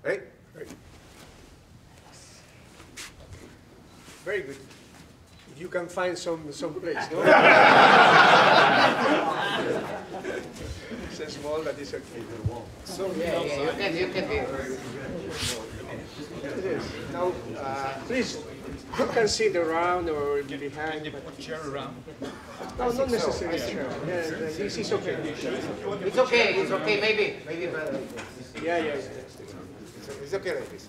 Right? Right. Very good. If you can find some place, no? It's small, that is okay. So yeah, you can be. Yes. Now, please, you can sit around or behind. Can you put a chair around? No, not necessarily a chair. Yeah, this is okay. It's okay. It's okay. Maybe better. Yeah. It's okay like this.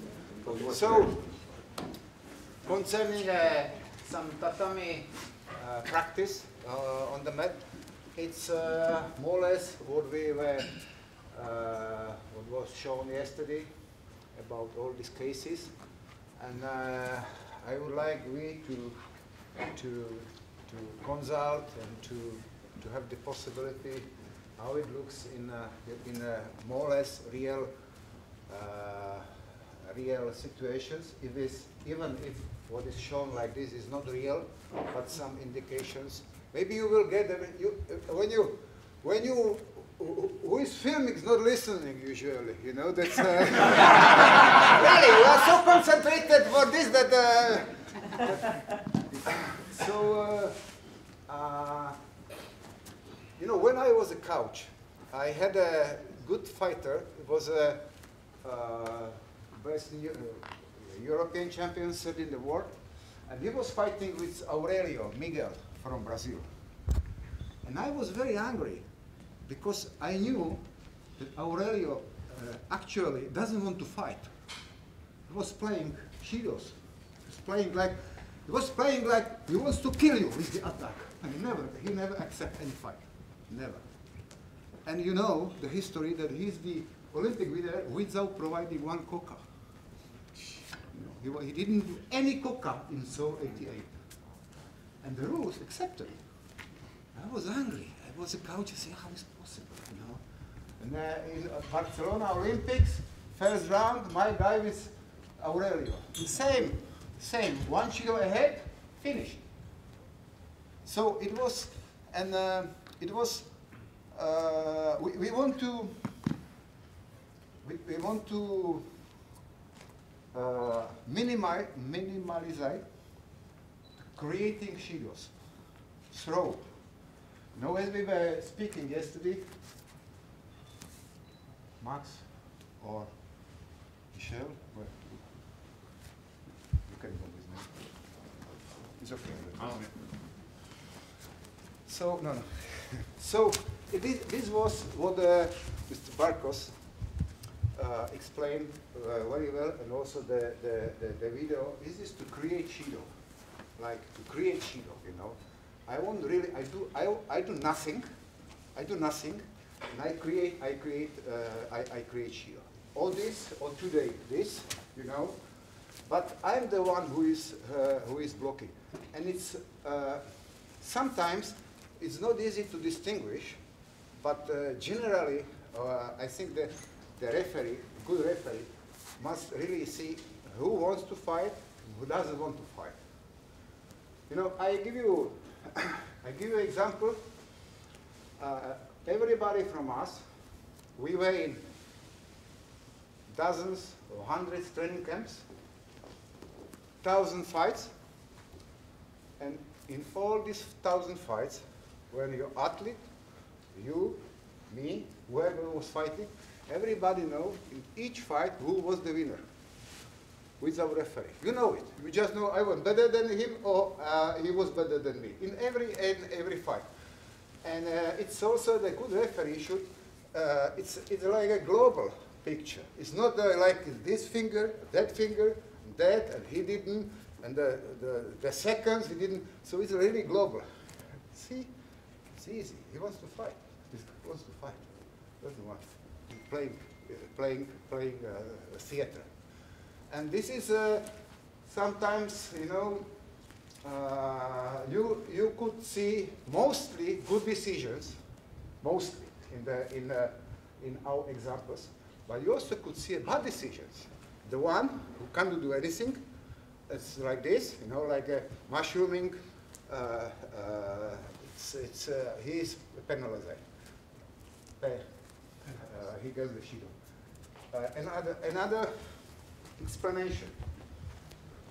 So, concerning some tatami practice on the mat, it's more or less what we were, what was shown yesterday about all these cases, and I would like we to consult and to have the possibility how it looks in a more or less real situations. Even if what is shown like this is not real, but some indications. Maybe you will get when you who is filming is not listening usually. You know that's really you are so concentrated for this that. So you know, when I was a coach, I had a good fighter. It was a best European champion, third in the world, and he was fighting with Aurelio Miguel from Brazil. And I was very angry because I knew that Aurelio actually doesn't want to fight. He was playing Shidos. He was playing like he wants to kill you with the attack. And he never accepts any fight. Never. And you know the history that he's the Olympic winner without providing one coca. He didn't do any coca in Seoul '88. And the rules accepted it. I was angry. I was a coach. I said, how is it possible? You know? And in Barcelona Olympics, first round, my guy with Aurelio. Same. 1 kilo ahead, finished. So it was, and it was. We want to. We want to minimize creating Shidos. Throw. You know, as we were speaking yesterday, Max or Michelle, well, you can go with me. It's okay. So, no. So, this was what Mr. Barkos explained very well, and also the video. This is to create Shido, like to create Shido. You know, I won't really. I do nothing. And I create Shido. All this, or today this, you know. But I'm the one who is blocking, and it's sometimes it's not easy to distinguish. But generally, I think that the referee, good referee, must really see who wants to fight, who doesn't want to fight. You know, I give you an example. Everybody from us, we were in dozens or hundreds training camps, 1,000 fights, and in all these 1,000 fights, when you're athlete, you, me, whoever was fighting, everybody knows in each fight who was the winner without referee. You know it. You just know I was better than him or he was better than me in every fight. And it's also the good referee should. It's like a global picture. It's not like this finger, that, and he didn't, and the seconds he didn't. So it's really global. See, it's easy. He wants to fight. He wants to fight. Doesn't want. He's playing theater. And this is sometimes, you know, you could see mostly good decisions, mostly in our examples, but you also could see bad decisions. The one who can't do anything, it's like this, you know, like a mushrooming. He is penalized. He gets the Shido. Another explanation.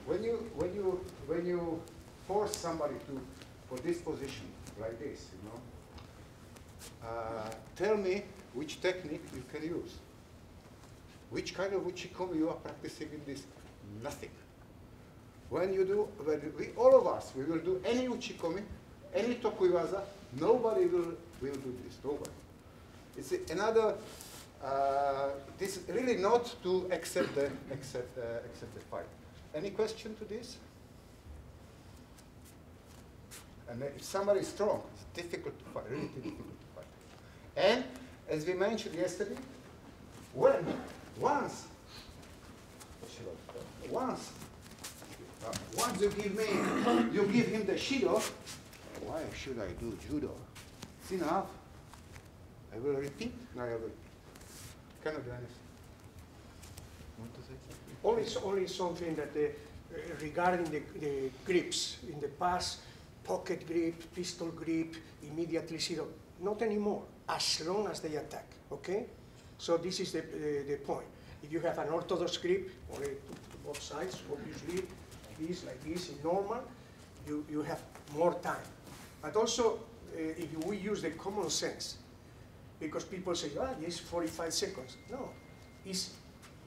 When you force somebody for this position like this, you know, tell me which technique you can use. Which kind of uchikomi you are practicing in this? Nothing. When all of us, we will do any uchikomi, any tokuiwaza, nobody will do this, nobody. It's another, this is really not to accept the fight. Any question to this? And if somebody is strong, it's difficult to fight, really difficult to fight. And as we mentioned yesterday, once you give him the shido, why should I do judo? It's enough. I will repeat. No, I will. Cannot do anything. Want to say something? Only something that regarding the grips in the past, pocket grip, pistol grip, immediately zero. Not anymore, as long as they attack, okay? So this is the point. If you have an orthodox grip, or to both sides, obviously, like this, in normal, you have more time. But also, if we use the common sense, because people say, it's 45 seconds. No, it's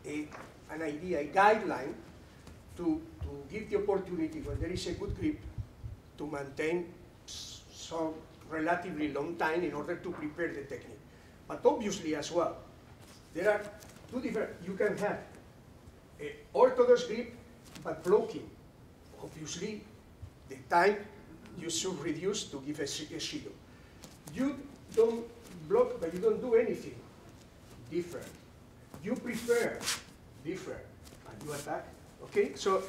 an idea, a guideline to give the opportunity when there is a good grip to maintain some relatively long time in order to prepare the technique. But obviously as well, there are two different, you can have an orthodox grip but blocking. Obviously, the time you should reduce to give a shido. You don't block, but you don't do anything different. You prefer different, and you attack, okay? So,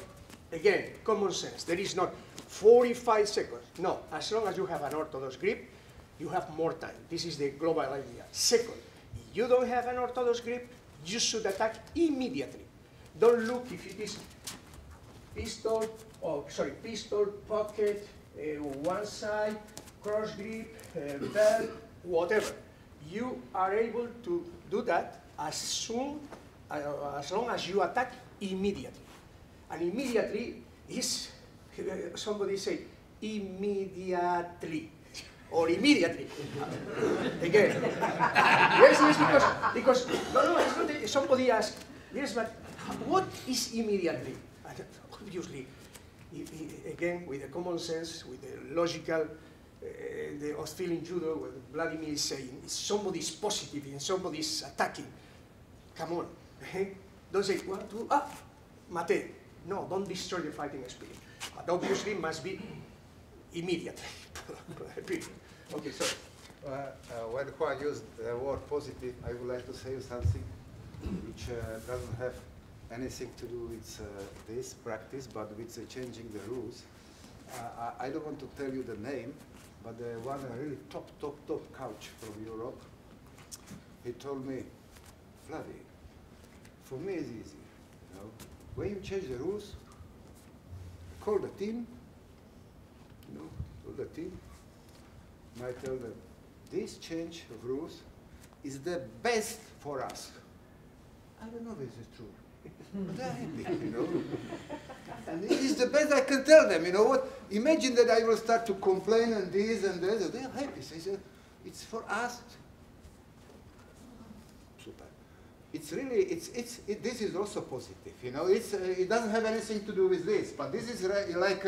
again, common sense. There is not 45 seconds. No, as long as you have an orthodox grip, you have more time. This is the global idea. Second, if you don't have an orthodox grip, you should attack immediately. Don't look if it is pistol, pocket, one side, cross grip, belt, whatever. You are able to do that as long as you attack immediately. And immediately is, somebody say, immediately. Or immediately. Again. Yes, because, no, it's not, somebody asked, yes, but what is immediately? Obviously, again, with the common sense, with the logical, the hostile in judo, what Vladimir is saying, if somebody is positive and somebody is attacking, come on. Don't say, 1, 2, mate. No, don't destroy the fighting spirit. But obviously, it must be immediately. Okay, so. When Juan used the word positive, I would like to say something which doesn't have anything to do with this practice, but with changing the rules. I don't want to tell you the name, but one really top coach from Europe, he told me, Vladi, for me it's easy. You know? When you change the rules, call the team, call the team, and I tell them, this change of rules is the best for us. I don't know if this is true. But they're happy, you know. And it is the best I can tell them, you know what? Imagine that I will start to complain and this and that. They're happy. They say, it's for us. Super. It's really, this is also positive, you know. It doesn't have anything to do with this, but this is like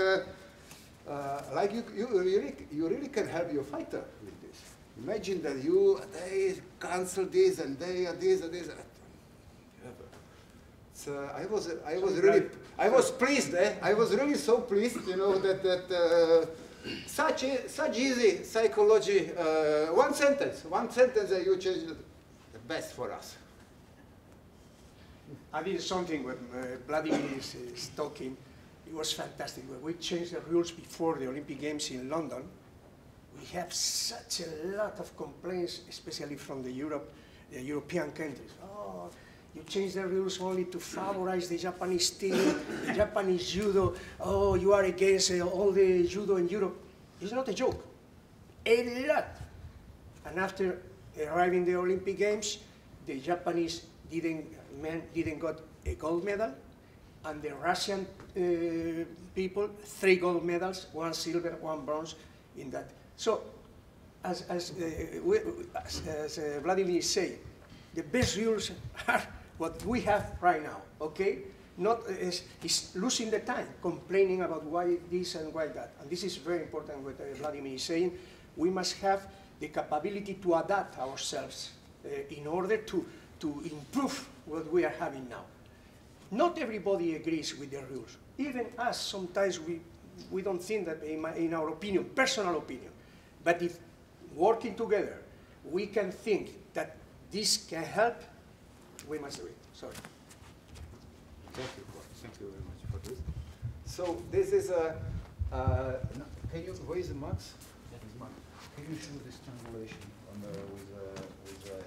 you really can help your fighter with this. Imagine that they cancel this and they this and this. I was pleased. I was really so pleased, you know, that such easy psychology. One sentence that you changed the best for us. I did something when Vladimir is talking. It was fantastic. When we changed the rules before the Olympic Games in London, we have such a lot of complaints, especially from the European countries. Oh, you change the rules only to favorize the Japanese team, the Japanese judo. Oh, you are against all the judo in Europe. It's not a joke. A lot. And after arriving the Olympic Games, the Japanese men didn't got a gold medal, and the Russian people 3 gold medals, 1 silver, 1 bronze in that. So, as Vladimir is saying, the best rules are what we have right now, okay? Not is losing the time complaining about why this and why that. And this is very important what Vladimir is saying. We must have the capability to adapt ourselves in order to improve what we are having now. Not everybody agrees with the rules. Even us, sometimes we don't think that, in our opinion, personal opinion. But if working together, we can think that this can help, we must do it. Sorry. Thank you very much for this. So this is a, can you, where is the Max? Can you show this triangulation on the,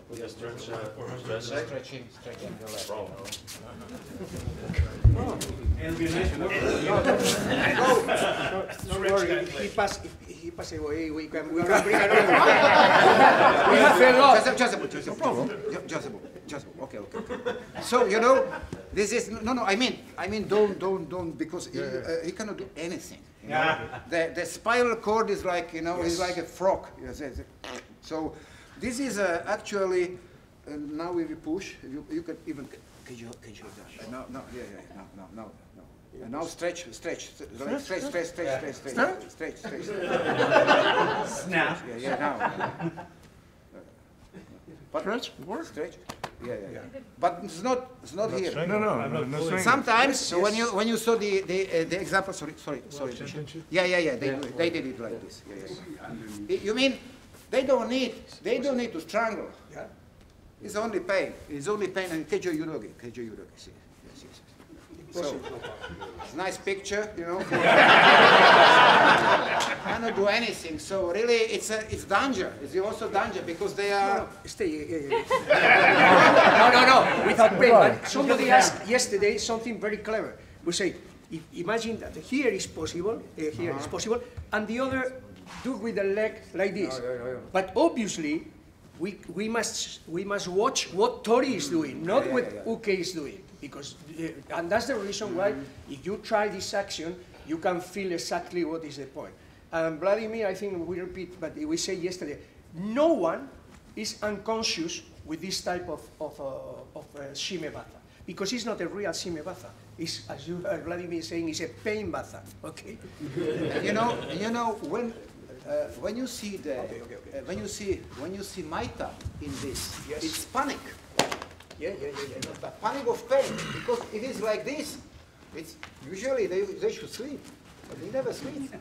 with stretching the leg. Wrong. He passed away. We can bring another one. We have a lot. Just no problem. Just okay. So you know, this is no. I mean, don't because he cannot do anything. You know? The spinal cord is like, you know, is like a frog. So this is actually now if you push, you can even can you no. And now stretch. Snap. Yeah, now. But stretch. Yeah. But it's not here. No. Sometimes, so when you saw the example, sorry. Yeah. They did it like this. Yeah. You mean they don't need to strangle. Yeah. It's only pain. And Keijo Yudogi. See. So, it's a nice picture, you know. Cannot do anything. So really, it's danger. It's also danger because they are. No. Without pain. But somebody asked yesterday something very clever. We say, imagine that here is possible, and the other do with the leg like this. Yeah. But obviously, we must watch what Tori is doing, not what Uke is doing. Because, and that's the reason why, if you try this action, you can feel exactly what is the point. And Vladimir, I think we repeat, but we said yesterday, no one is unconscious with this type of shime batha, because it's not a real shime batha. It's, as you heard Vladimir saying, it's a pain batha. Okay. You know when you see when you see Maita in this, it's panic. Yeah. The panic of pain, because it is like this. It's usually they should sleep, but they never sleep.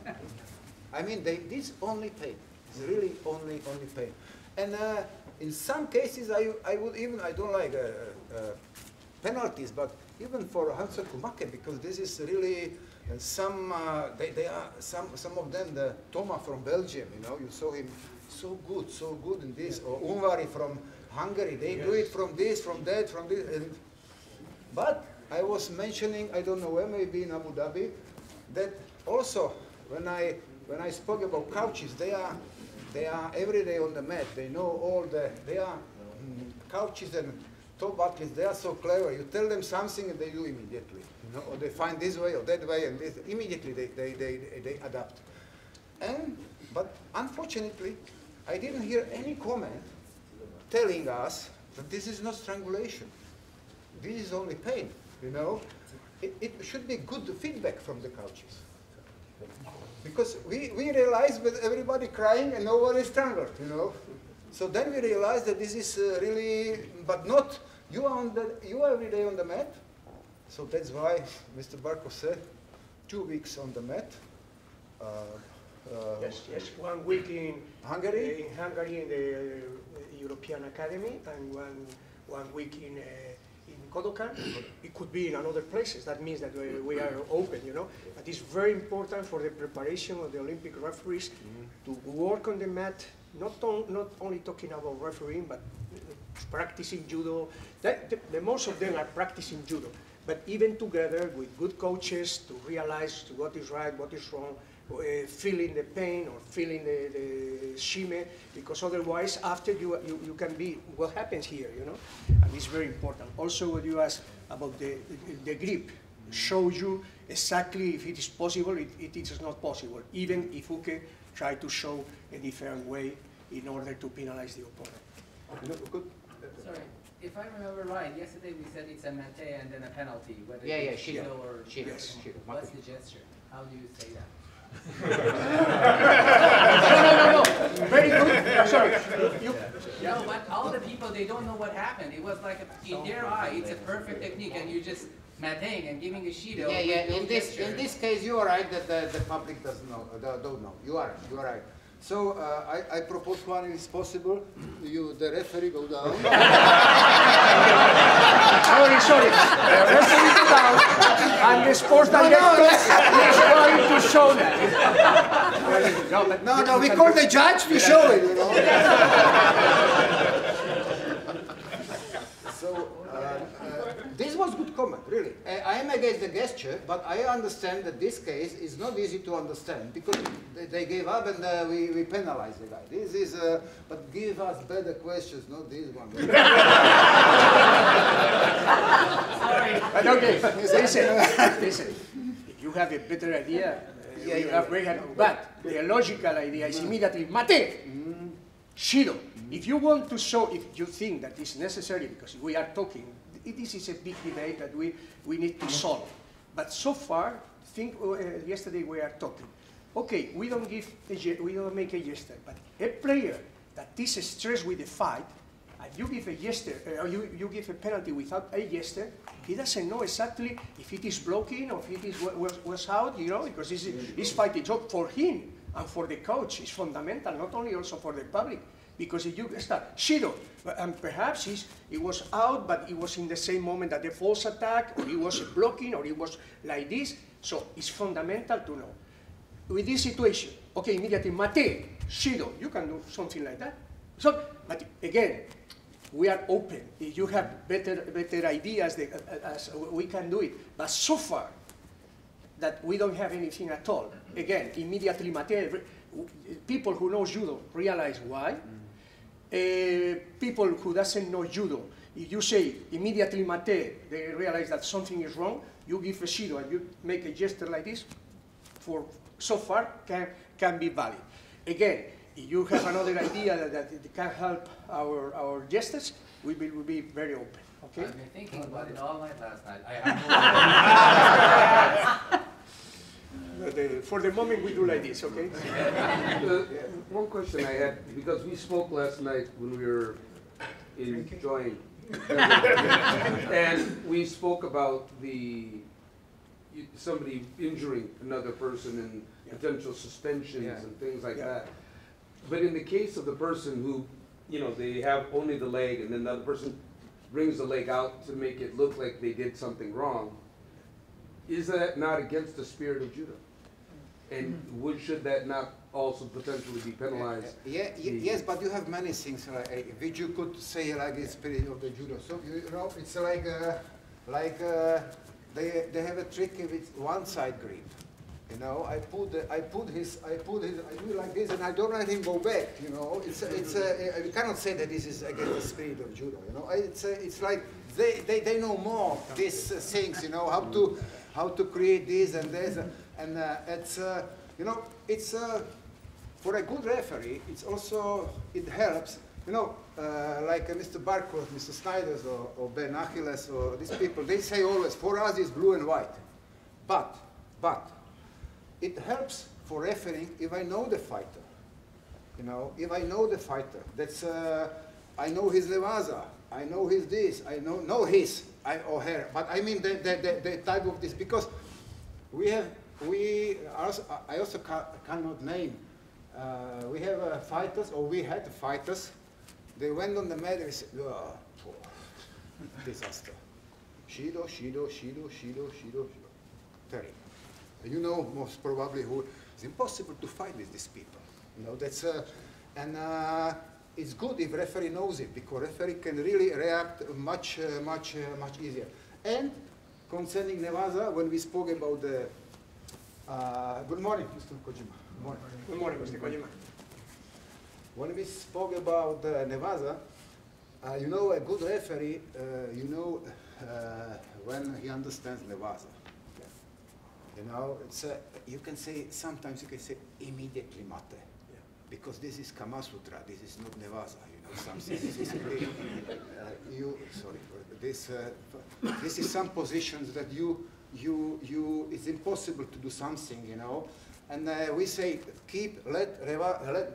I mean, this only pain. It's really only pain. And in some cases, I don't like penalties, but even for Hansa Kumake, because this is really some of them, the Toma from Belgium, you know, you saw him so good in this, or Unvari from Hungary, they do it from this, from that, from this. But I was mentioning, I don't know where, maybe in Abu Dhabi, that also when I spoke about couches, they are every day on the mat. They know they are couches and top athletes. They are so clever. You tell them something and they do immediately, you know, or they find this way or that way, and immediately they adapt. But unfortunately, I didn't hear any comment telling us that this is not strangulation. This is only pain, you know. It should be good feedback from the couches. Because we realized with everybody crying and nobody strangled, you know. So then we realized that this is really, but not, you are every day on the mat. So that's why Mr. Barkov said 2 weeks on the mat. Yes. 1 week in Hungary? In Hungary in the European Academy, and one week in Kodokan. It could be in another places. That means that we are open, you know. But it's very important for the preparation of the Olympic referees to work on the mat, not only talking about refereeing, but practicing judo. The most of them are practicing judo, but even together with good coaches to realize what is right, what is wrong, feeling the pain or feeling the shime, because otherwise after you can be what happens here, you know, and it's very important. Also, what you asked about the grip shows you exactly if it is possible, it is not possible, even if Uke try to show a different way in order to penalize the opponent. Sorry, if I remember right, yesterday we said it's a mate and then a penalty, whether Yeah, it's Shido. Shido or Shido. Yes. Shido. What's the gesture? How do you say that? No. Very good. Sorry. No, but all the people, they don't know what happened. It was like, in their eye, it's a perfect technique, and you just mateing and giving a Shido. Yeah. with no In gesture. this case, you are right that the public doesn't know, don't know. You are right. So I propose one, if it's possible, the referee go down. Sorry. The referee go down, and the sports director is going to show that. No, we call the judge to show it, you know. So this was good comment, really. I am against the gesture, but I understand that this case is not easy to understand because they gave up and we penalized the guy. This is, but give us better questions, not this one. Sorry. But okay, listen. If you have a better idea, you have very happy. But the logical idea is immediately mate, Shido. If you want to show, if you think that is necessary, because we are talking, this is a big debate that we need to solve. But so far, yesterday we are talking. Okay, we don't make a gesture, but a player that is stressed with the fight, and you give a gesture, or you give a penalty without a gesture, he doesn't know exactly if it is blocking or if it is was out, you know, because he's fighting. So for him and for the coach, it's fundamental, not only also for the public. Because if you start Shido, and perhaps it was out, but it was in the same moment that the false attack, or it was blocking, or it was like this. So it's fundamental to know. With this situation, okay, immediately mate, Shido, you can do something like that. So, but again, we are open. If you have better ideas, as we can do it. But so far, that we don't have anything at all. Again, immediately mate. People who know judo realize why. People who doesn't know judo, if you say immediately mate, they realize that something is wrong. You give a shido and you make a gesture like this. For so far can be valid. Again, if you have another idea that it can help our gestures, we will be very open. Okay. I've been thinking about it all night last night. For the moment, we do like this, okay? One question I had, because we spoke last night when we were enjoying, and we spoke about somebody injuring another person and potential suspensions and things like that. But in the case of the person who, they have only the leg and then the other person brings the leg out to make it look like they did something wrong, is that not against the spirit of judo? And should that not also potentially be penalized? Yes, but you have many things which you could say like the spirit of the judo. So it's like they have a trick with one side grip. I do like this, and I don't let him go back. We cannot say that this is against the spirit of judo. It's like they know more these things. How to create this and this. And it's for a good referee. It helps. Like Mr. Barkov, Mr. Snyder, or Ben Achilles, or these people. They say always, for us it's blue and white. But it helps for refereeing if I know the fighter. If I know the fighter, that's I know his levasa, I know his this, I know his or her. But I mean the type of this, because I also cannot name. We have fighters, or we had fighters. They went on the mat and said, disaster. Shido. Terrible. Most probably it's impossible to fight with these people. It's good if referee knows it, because referee can really react much easier. And concerning Nevada, when we spoke about Good morning, Mr. Kojima. Good morning. Good morning, Mr. Kojima. When we spoke about Nevada, you know, a good referee, when he understands Nevada. You know, it's you can say, sometimes you can say immediately mate. Because this is Kama Sutra, this is not Nevada, you know, something. This is really, this is some positions that it's impossible to do something, you know. And we say, let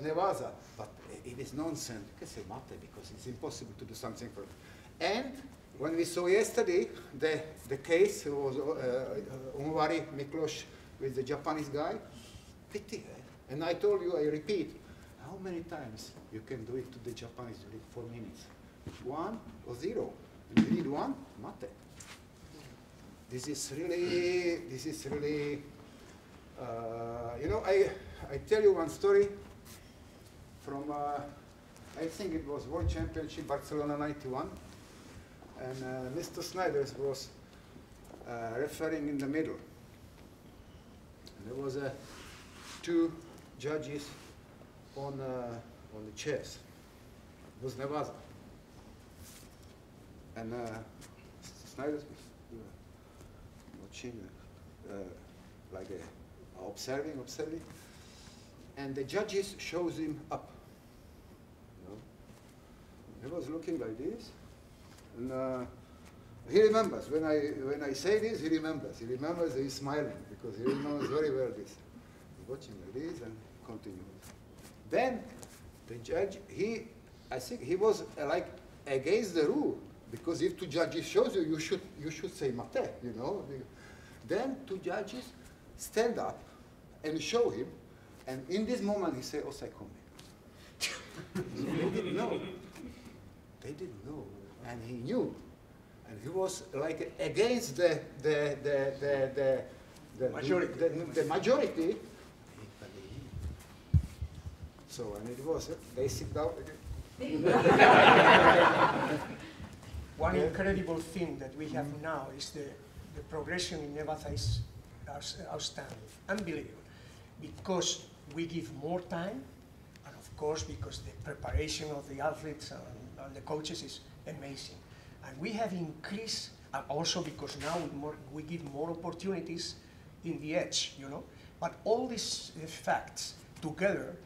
Nevada, but it is nonsense. You can say mate because it's impossible to do something for it. And when we saw yesterday, the case was Unwari Miklos with the Japanese guy, pity. And I told you, I repeat, how many times you can do it to the Japanese during 4 minutes? 1 or 0. And you need 1, mate. This is really, you know, I tell you one story from, I think it was World Championship Barcelona 91. And Mr. Snyder was referring in the middle. And there was 2 judges on the chairs. It was Nevada. And Snyder was watching, like observing. And the judges shows him up. You know? He was looking like this. And he remembers, when I say this, he remembers. He remembers, he's smiling, because he remembers very well this. He's watching like this and continues. Then the judge, I think he was like against the rule, because if 2 judges shows you, you should say mate, you know. Then 2 judges stand up and show him, and in this moment he say, osai kome. They didn't know. They didn't know. And he knew, and he was like against the majority. So, and it was, they sit down again. One incredible thing that we have now is the progression in Nevada is outstanding, unbelievable, because we give more time, and of course because the preparation of the athletes and the coaches is amazing. And we have increased, and also because now we give more opportunities in the edge, you know. But all these facts together,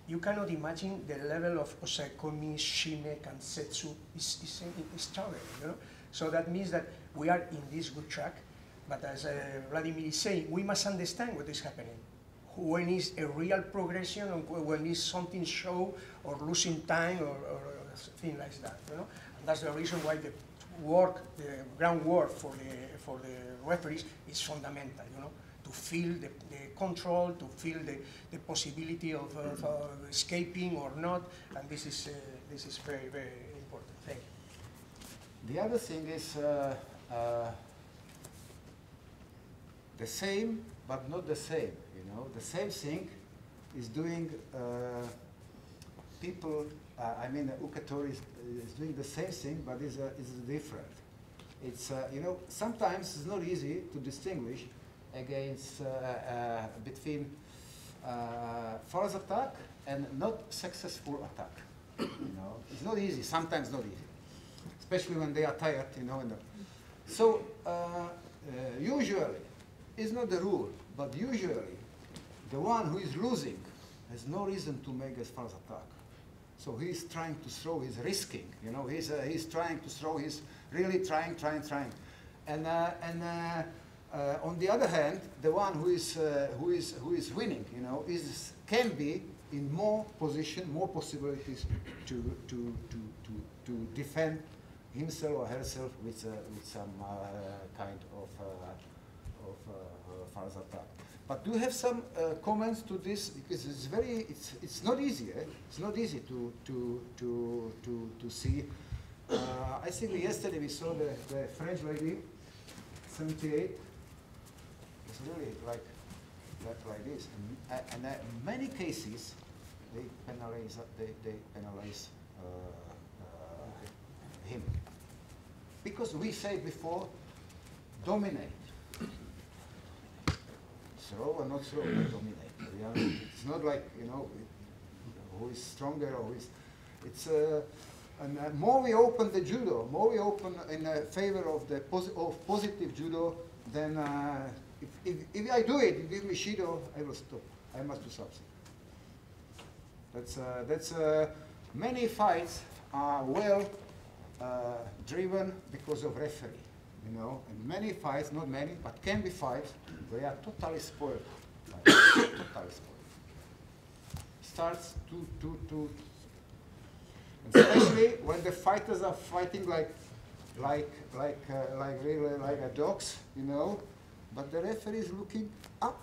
you cannot imagine the level of osaikomi, shime, kansetsu is extraordinary, you know. So that means that we are in this good track, but as Vladimir is saying, we must understand what is happening. When is a real progression, and when is something show or losing time or things like that, you know. And that's the reason why the groundwork for the referees is fundamental, you know. To feel the control, to feel the possibility of escaping or not, and this is very, very important thing. The other thing is the same, but not the same. You know, the same thing is doing people. I mean, Ukatori is doing the same thing, but is different. It's you know, sometimes it's not easy to distinguish against between false attack and not successful attack. You know, it's not easy. Sometimes not easy, especially when they are tired. You know, so usually it's not the rule, but usually the one who is losing has no reason to make a false attack. So he's trying to throw. He's risking. You know, he's trying to throw. He's really trying, and on the other hand, the one who is winning, you know, can be in more position, more possibilities to defend himself or herself with some kind of false attack. But do you have some comments to this? Because it's not easy. Eh? It's not easy to see. I think yesterday we saw the French lady, 78. It's really like this, and in many cases they penalize him, because we say before, dominate. throw or not throw, they dominate. Yeah? It's not like, you know, who is stronger or who is, it's, and more we open the judo, more we open in favor of the positive judo, then if I do it, you give me shido, I will stop. I must do something. That's many fights are well driven because of referee, you know, and many fights, not many, but can be fights, they are totally spoiled. Totally spoiled. Starts to, especially when the fighters are fighting like really like dogs, you know, but the referee is looking up,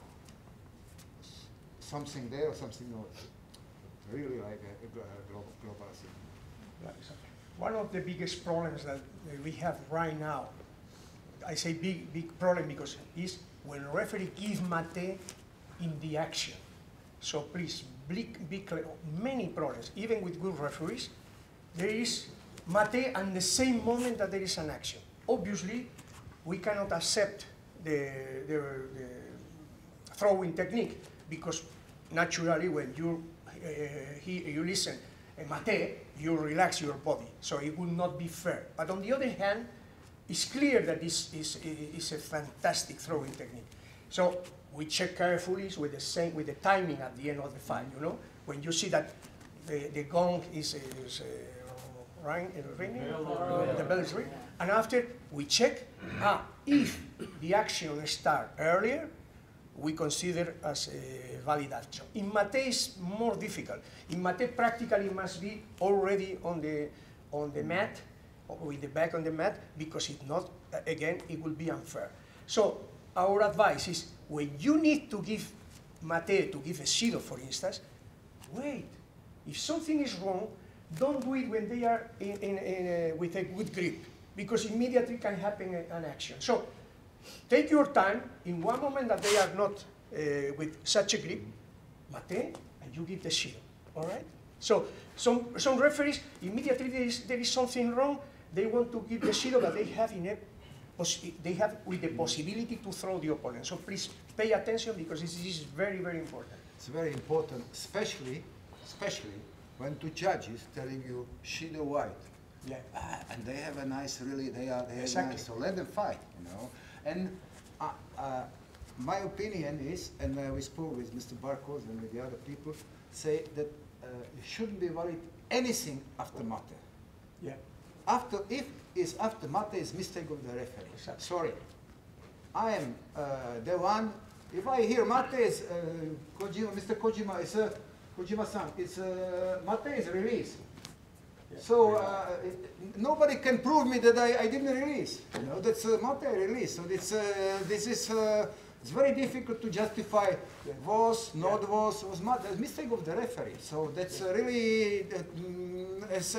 something there or something not. Really like a global thing. Yeah, exactly. One of the biggest problems that we have right now, I say big problem because is when referee gives mate in the action. So please, be clear, many problems, even with good referees, there is mate and the same moment that there is an action. Obviously, we cannot accept the throwing technique because naturally when you listen mate, you relax your body, so it will not be fair. But on the other hand, it's clear that this is a fantastic throwing technique. So we check carefully with the timing at the end of the fight. You know, when you see that the gong is ringing, the bell is ringing, and after we check if the action starts earlier, we consider as a valid action. In mate is more difficult. In mate practically must be already on the mat, or with the back on the mat, because if not, again, it will be unfair. So our advice is when you need to give mate, to give a shido, for instance, wait. If something is wrong, don't do it when they are with a good grip, because immediately can happen an action. So take your time. In one moment that they are not with such a grip, mate, and you give the shido. All right. So some referees immediately there is something wrong. They want to give the shido, but they have with the possibility to throw the opponent. So please pay attention because this is very, very important. It's very important, especially when two judges telling you shido white. Yeah. And they have a nice, really, they are Exactly. nice. So let them fight, you know. And my opinion is, and we spoke with Mr. Barkos and with the other people, say that you shouldn't be worried anything after mate. Yeah. After mate is mistake of the referee. Exactly. Sorry. I am the one, if I hear mate is Kojima, Mr. Kojima is Kojima-san, it's mate is release. Yeah. So nobody can prove me that I didn't release. You know, that's mate release. So it's it's very difficult to justify was, not was a mistake of the referee. So that's really, as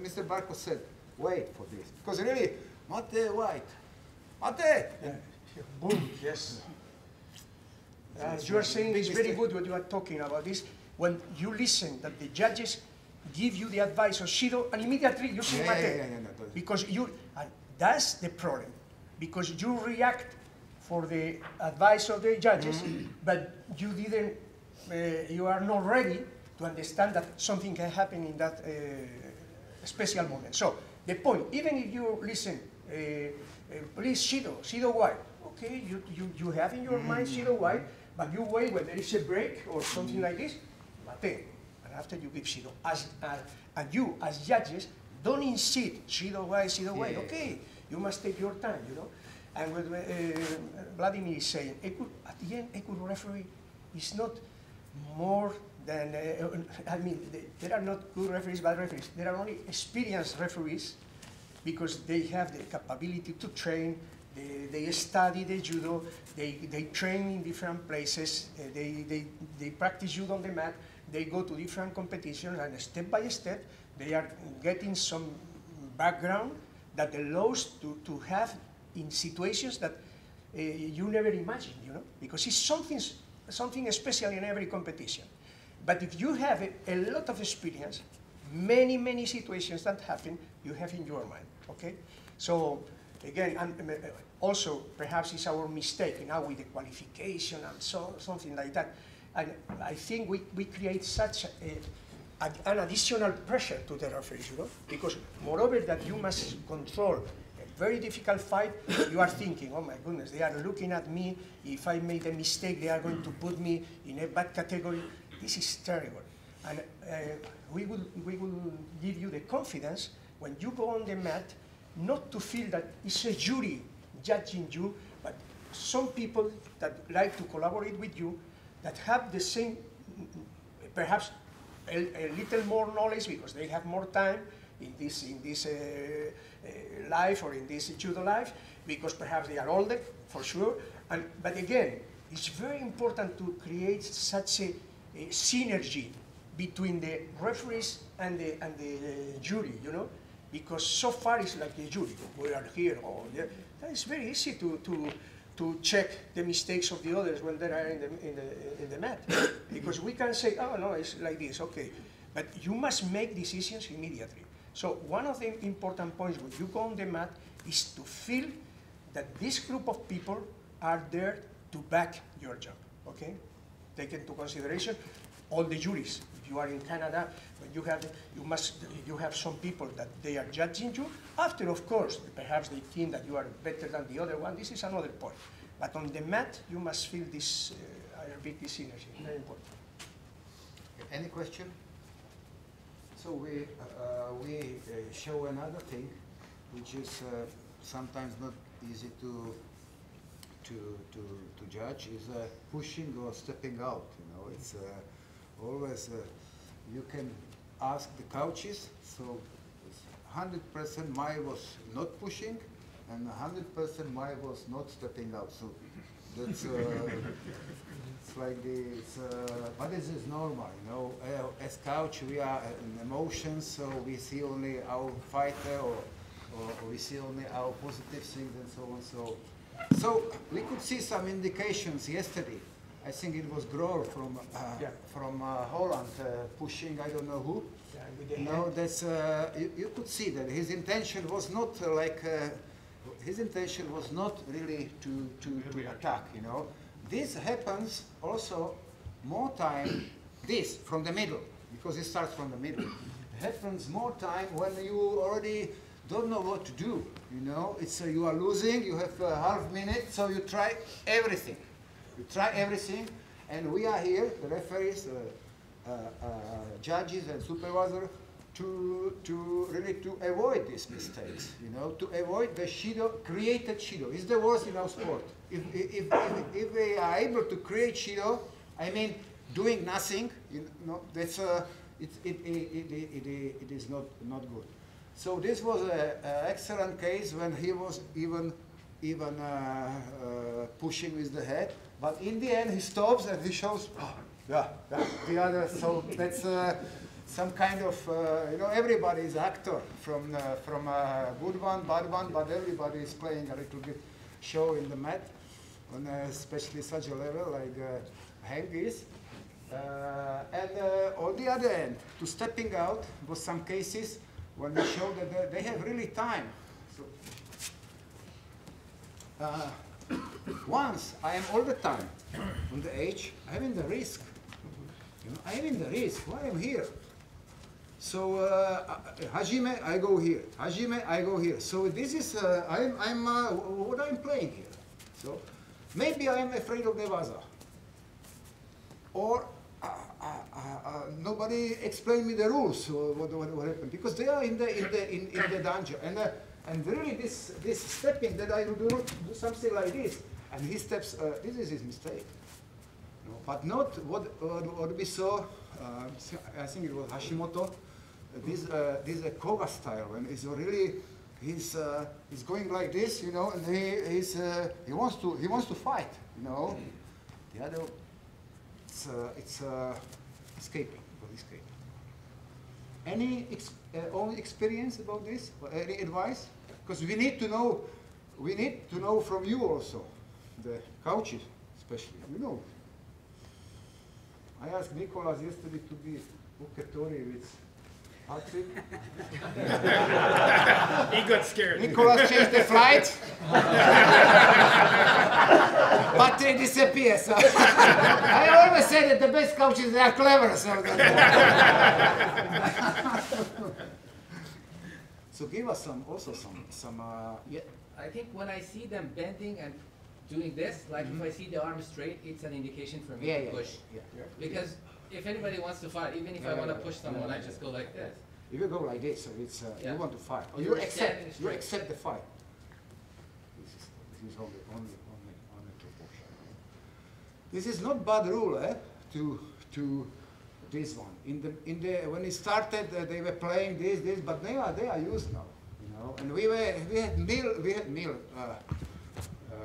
Mr. Barkos said, wait for this. Because really, mate white. Mate! Yeah. Boom, yes. As you are saying, it's very good what you are talking about this. When you listen that the judges give you the advice of shido, and immediately you say mate. Because that's the problem. Because you react for the advice of the judges, but you didn't, you are not ready to understand that something can happen in that special moment. So the point, even if you listen, please shido white. Okay, you have in your mind shido white, but you wait when there is a break or something like this, mate. And after you give shido, and you as judges don't insist shido white. Okay, you must take your time, you know. And what Vladimir is saying, at the end, a good referee is not more than, I mean, there are not good referees, bad referees. There are only experienced referees because they have the capability to train, they study the judo, they train in different places, they practice judo on the mat, they go to different competitions, and step by step, they are getting some background that allows to have in situations that you never imagined, you know, because it's something special in every competition. But if you have a lot of experience, many situations that happen, you have in your mind, okay? So again, also perhaps it's our mistake now with the qualification and something like that. And I think we create such an additional pressure to the referees, because moreover that you must control a very difficult fight, you are thinking, oh my goodness, they are looking at me. If I made a mistake, they are going to put me in a bad category. This is terrible. And we will give you the confidence when you go on the mat, not to feel that it's a jury judging you, but some people that like to collaborate with you, that have the same, perhaps a little more knowledge because they have more time in this life or in this judo life, because perhaps they are older, for sure. But again, it's very important to create such a synergy between the referees and the jury, because so far it's like the jury. We are here, or there. It's very easy to check the mistakes of the others when they are in the mat, because we can say, oh no, it's like this, okay. But you must make decisions immediately. So one of the important points when you go on the mat is to feel that this group of people are there to back your job, okay? Take into consideration all the juries. If you are in Canada, when you have some people that they are judging you. After, of course, perhaps they think that you are better than the other one. This is another point. But on the mat, you must feel this this synergy. Very important. Any question? So we show another thing, which is sometimes not easy to judge, is pushing or stepping out. It's always you can ask the coaches. So 100% Mai was not pushing, and 100% Mai was not stepping out. So that's it's like this. But this is normal, As coach, we are in emotions, so we see only our fighter, or we see only our positive things, and so on. So we could see some indications yesterday. I think it was Grohl from Holland pushing, I don't know who. That's you could see that his intention was not his intention was not really to attack. This happens also more time. This from the middle, because it starts from the middle. It happens more time when you already don't know what to do. It's you are losing. You have a half minute, so you try everything. You try everything, and we are here, the referees, judges, and supervisor, to really avoid these mistakes. To avoid the shido, created shido. It's the worst in our sport. If we are able to create shido, I mean doing nothing, that's it is not good. So this was an excellent case when he was even pushing with the head. But in the end, he stops and he shows, the other. So that's some kind of, everybody is actor, from a good one, bad one, but everybody is playing a little bit show in the mat, on especially such a level like Hank is. And on the other end, to stepping out was some cases when they show that they have really time. So, once I am all the time on the edge, I am in the risk. I am in the risk. Why I'm here? So Hajime, I go here. Hajime, I go here. So this is I'm what I'm playing here. So maybe I am afraid of Nevaza, or nobody explained me the rules. So what happened? Because they are in the danger, and really this stepping that I do something like this, and he steps. This is his mistake. No, but not what we saw. I think it was Hashimoto. This is a Koga style, and it's really he's going like this, and he wants to fight, The other it's escaping. Any own experience about this? Or any advice? Because we need to know from you also, the coaches especially. I asked Nicolas yesterday to be Bukatori with Patrick. He got scared. Nicholas changed the flight, but they disappear. So I always say that the best coaches they are clever. So, so give us some yeah. I think when I see them bending and doing this, like if I see the arm straight, it's an indication for me to push. Because if anybody wants to fight, even if I want to push someone, I just go like this. If you go like this, so it's you want to fight. Or You you're accept standing the fight. This is only to push. This is not bad rule, to this one. When it started, they were playing this, but they are used now, you know. And we had meal.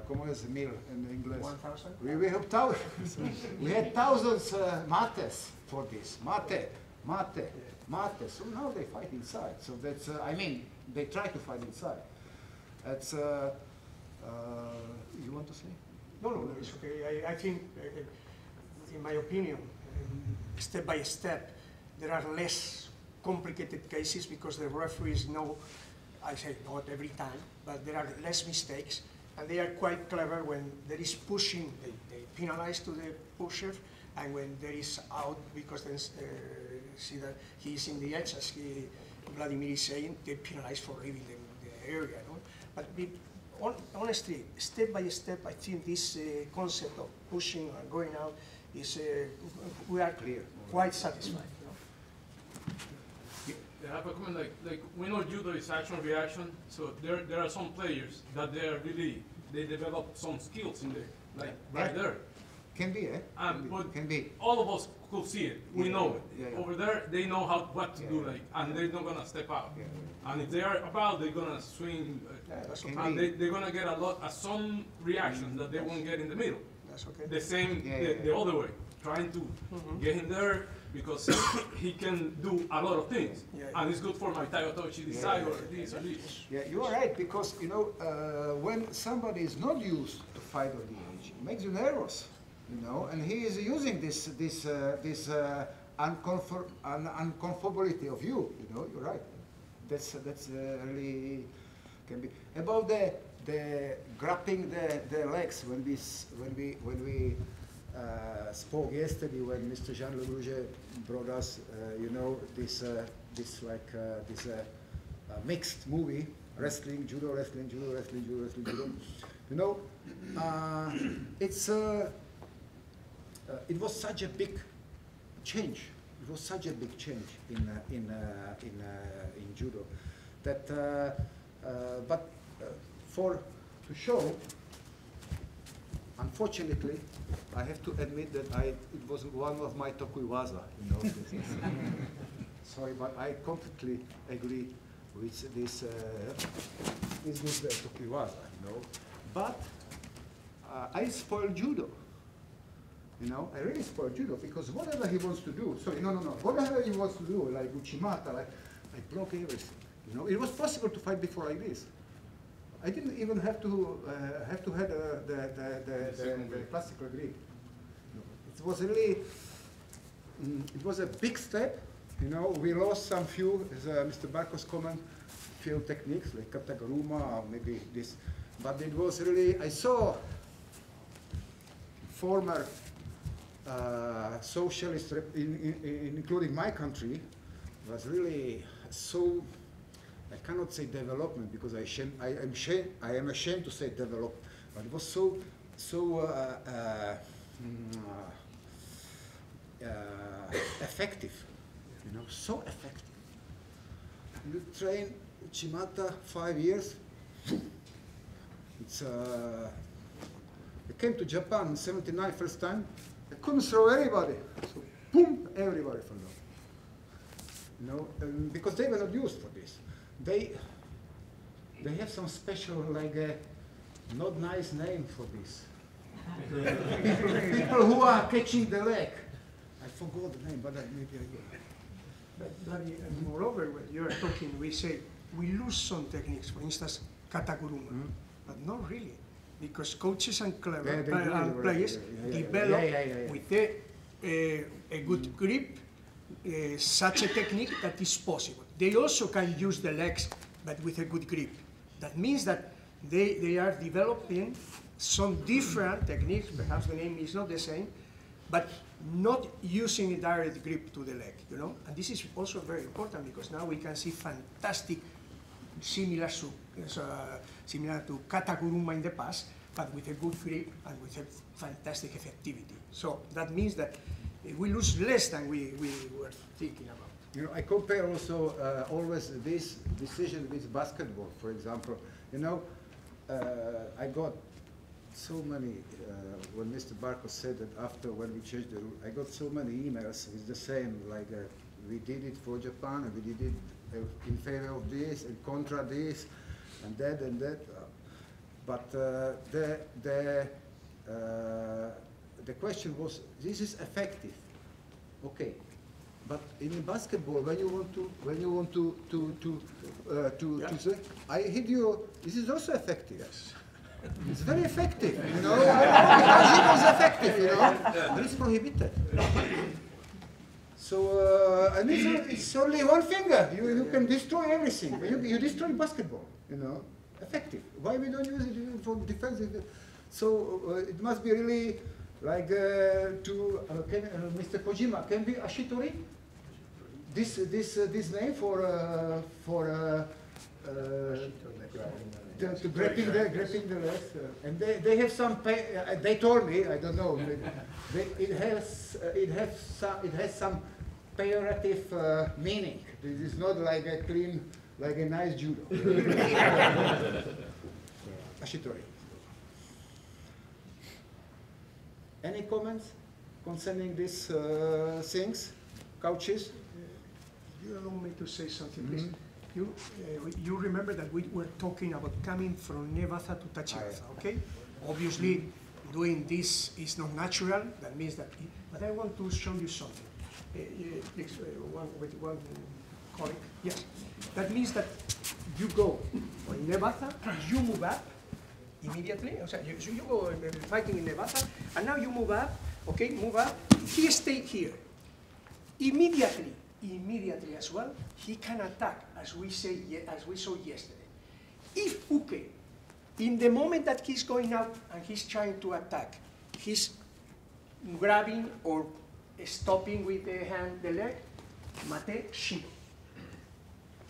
¿Cómo es mil in English? 1,000? We have thousands. We had thousands mates for this. Mate. So now they fight inside. So that's, I mean, they try to fight inside. That's, you want to say? No, it's okay. I think, in my opinion, step by step, there are less complicated cases because the referees know, I say not every time, but there are less mistakes. And they are quite clever when there is pushing, they penalize to the pusher, and when there is out, because then see that he's in the edge, as Vladimir is saying, they penalize for leaving the area. No? But honestly, step by step, I think this concept of pushing and going out is, we are quite satisfied. I have a comment, like we know judo is action reaction, so there are some players that they develop some skills in there, like right there. Can be, But can be. all of us could see it. We know it. Yeah. Over there, they know what to do, like, and they're not gonna step out. And if they are about, they're gonna swing, and they're gonna get some reactions that they won't get in the middle. That's okay. The same, the other way, trying to get him there, because he can do a lot of things, and it's good for my Tayotochi this side or this or this. Yeah, you are right, because you know when somebody is not used to fight on the edge, it makes you nervous, you know, and he is using this uncomfortability of you, you know. You're right. That's really can be about the grabbing the legs when we spoke yesterday when Mr. Jean Le Rouget brought us, you know, this mixed movie, wrestling, judo, wrestling, judo, wrestling, judo, wrestling, judo. You know, it was such a big change. It was such a big change in judo that, to show. Unfortunately, I have to admit that it was one of my tokuiwaza, you know. Sorry, but I completely agree with this tokuiwaza, you know. But I spoiled judo, you know. I really spoiled judo because whatever he wants to do, whatever he wants to do, like Uchimata, like I block everything, you know. It was possible to fight before like this. I didn't even have to have the classical grip. It was really, it was a big step. You know, we lost some few, as Mr. Barkos comment, few techniques like kataguruma or maybe this, but it was really. I saw former socialist, including my country, was really so. I cannot say development because I am ashamed to say develop, but it was so effective, you know, so effective. You train Uchimata 5 years. It's I came to Japan in '79 first time. I couldn't throw anybody, so boom, everybody fell down. You know, because they were not used for this. They have some special, like, not nice name for this. people who are catching the leg. I forgot the name, but maybe again. Moreover, when you are talking, we say we lose some techniques. For instance, kataguruma, but not really, because coaches and clever players develop with a good grip such a technique that is possible. They also can use the legs but with a good grip. That means that they are developing some different techniques, perhaps the name is not the same, but not using a direct grip to the leg, you know? And this is also very important because now we can see fantastic, similar to Kataguruma in the past, but with a good grip and with a fantastic effectivity. So that means that we lose less than we were thinking about. You know, I compare also always this decision with basketball, for example. You know, I got so many, when Mr. Barkos said that after when we changed the rule, I got so many emails with the same, like we did it for Japan, and we did it in favor of this, and contra this, and that, and that. But the question was, this is effective, okay. But in basketball, when you want to say, I hit you, this is also effective. Yes. It's very effective, you know. Because it was effective, you know. But it's prohibited. So, and it's only one finger. You can destroy everything. You destroy basketball, you know. Effective. Why we don't use it for defensive? So it must be really like Mr. Kojima, can be Ashitori? This name for to gripping the legs, and they have some. They told me, I don't know. It has some pejorative meaning. This is not like a clean, like a nice judo. Ashitori. Any comments concerning these things, couches? You allow me to say something, please? You remember that we were talking about coming from Nevatha to Tachivatha, okay? Obviously, doing this is not natural. That means that, but I want to show you something. Please, with one colleague. Yes. That means that you go on Nevatha, you move up immediately. So you go fighting in Nevatha, and now you move up, okay, move up. He stayed here. Immediately as well, he can attack, as we saw yesterday. If Uke, in the moment that he's going out and he's trying to attack, he's grabbing or stopping with the hand, the leg, mate shido.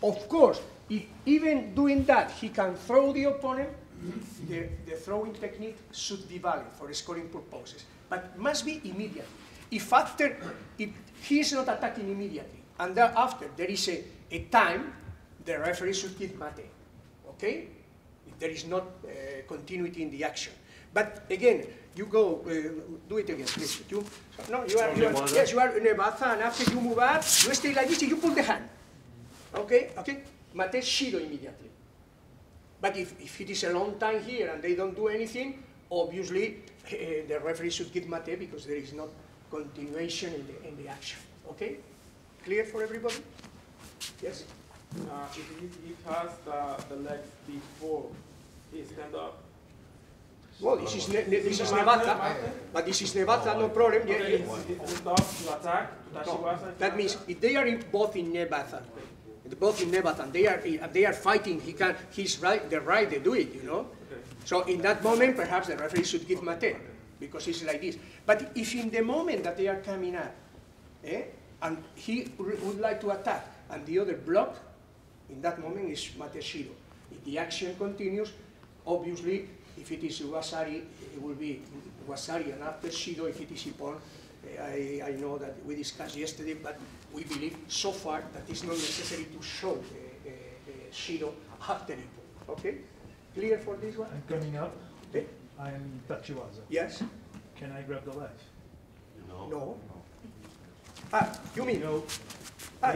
Of course, if even doing that, he can throw the opponent, the throwing technique should be valid for scoring purposes, but must be immediate. If he is not attacking immediately, and thereafter there is a time, the referee should give mate, okay? If there is not continuity in the action. But again, you go, do it again, please. You are in Nevatha, and after you move up, you stay like this, and you pull the hand. Okay, okay? Mate shido immediately. But if it is a long time here and they don't do anything, obviously the referee should give mate because there is not continuation in the action. Okay? Clear for everybody? Yes? If he has the legs before he stand up. Well, this is Nevatha, but this is Nevatha, no problem. Okay, stop to attack, no, that means if they are both in Nevatha, and they are fighting, he's right, they're right, they do it, you know. Okay. So in that moment, perhaps the referee should give mate, because it's like this. But if in the moment that they are coming up, and he would like to attack, and the other block, in that moment is mate shido. If the action continues, obviously, if it is Wasari, it will be Wasari, and after shido, if it is Ippon, I know that we discussed yesterday, but we believe so far that it's not necessary to show shido after Ippon. Okay? Clear for this one? I'm coming up. Okay. I'm Tachiwaza. Yes? Can I grab the legs? No. No. Ah, you mean? No. Ah,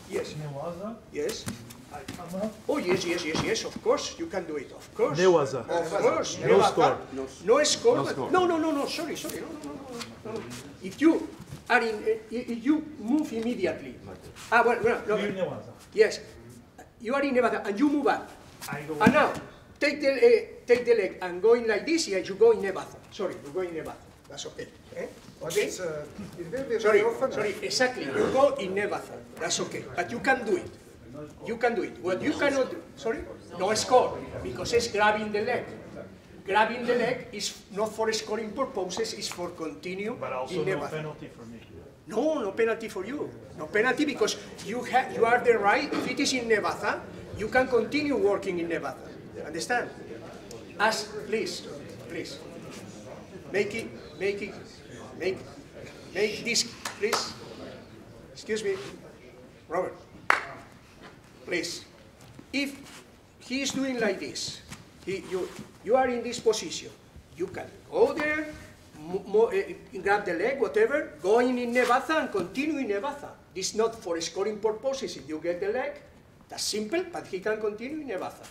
yes. Newaza. Yes. I come up. Oh, yes, of course, you can do it, of course. Newaza. Of course. No score. No score. No score. No, sorry, no. If you are if you move immediately. No. Yes. You are in Nevada and you move up. I go and now, take the leg and going like this, yeah, you go in Nevada. Sorry, you go in Nevada. That's okay. Okay? It will be Sorry, very often. exactly. You go in Nevada. That's okay. But you can do it. You can do it. What you cannot do, sorry? No score, because it's grabbing the leg. Grabbing the leg is not for scoring purposes, it's for continue But also in no Nevatha. penalty for me. No penalty for you. No penalty because you are the right, if it is in Nevatha, you can continue working in Nevatha. Understand? Please, make this, please. Excuse me, Robert. Please. If he is doing like this, you are in this position, you can go there, grab the leg, whatever, go in Nevatha and continue in Nevatha. This is not for scoring purposes. If you get the leg, that's simple, but he can continue in Nevatha.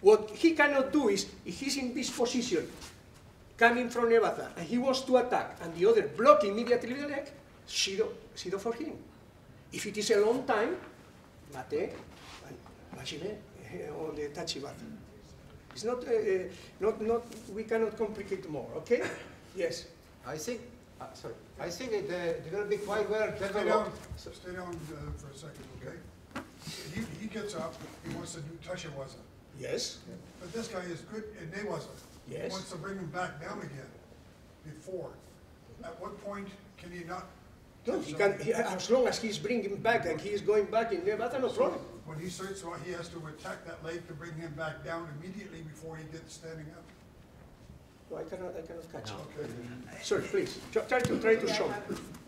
What he cannot do is, if he's in this position, coming from Nevatha, and he wants to attack, and the other block immediately the leg, Shido for him. If it is a long time, mate, machine, on the Tachivatha. It's not, we cannot complicate more, okay? Yes. I think it will be quite well developed. Stay down for a second, okay? He gets up, he wants to do Tashiwaza. Yes. But this guy is good in Newaza. Yes. He wants to bring him back down again, before. At what point can he not? No, he can, as long as he's bringing back and he is going back in Nevatha, no problem. When he starts, so he has to attack that leg to bring him back down immediately before he gets standing up. No, I cannot catch it. Okay. Sorry, please, try to show me.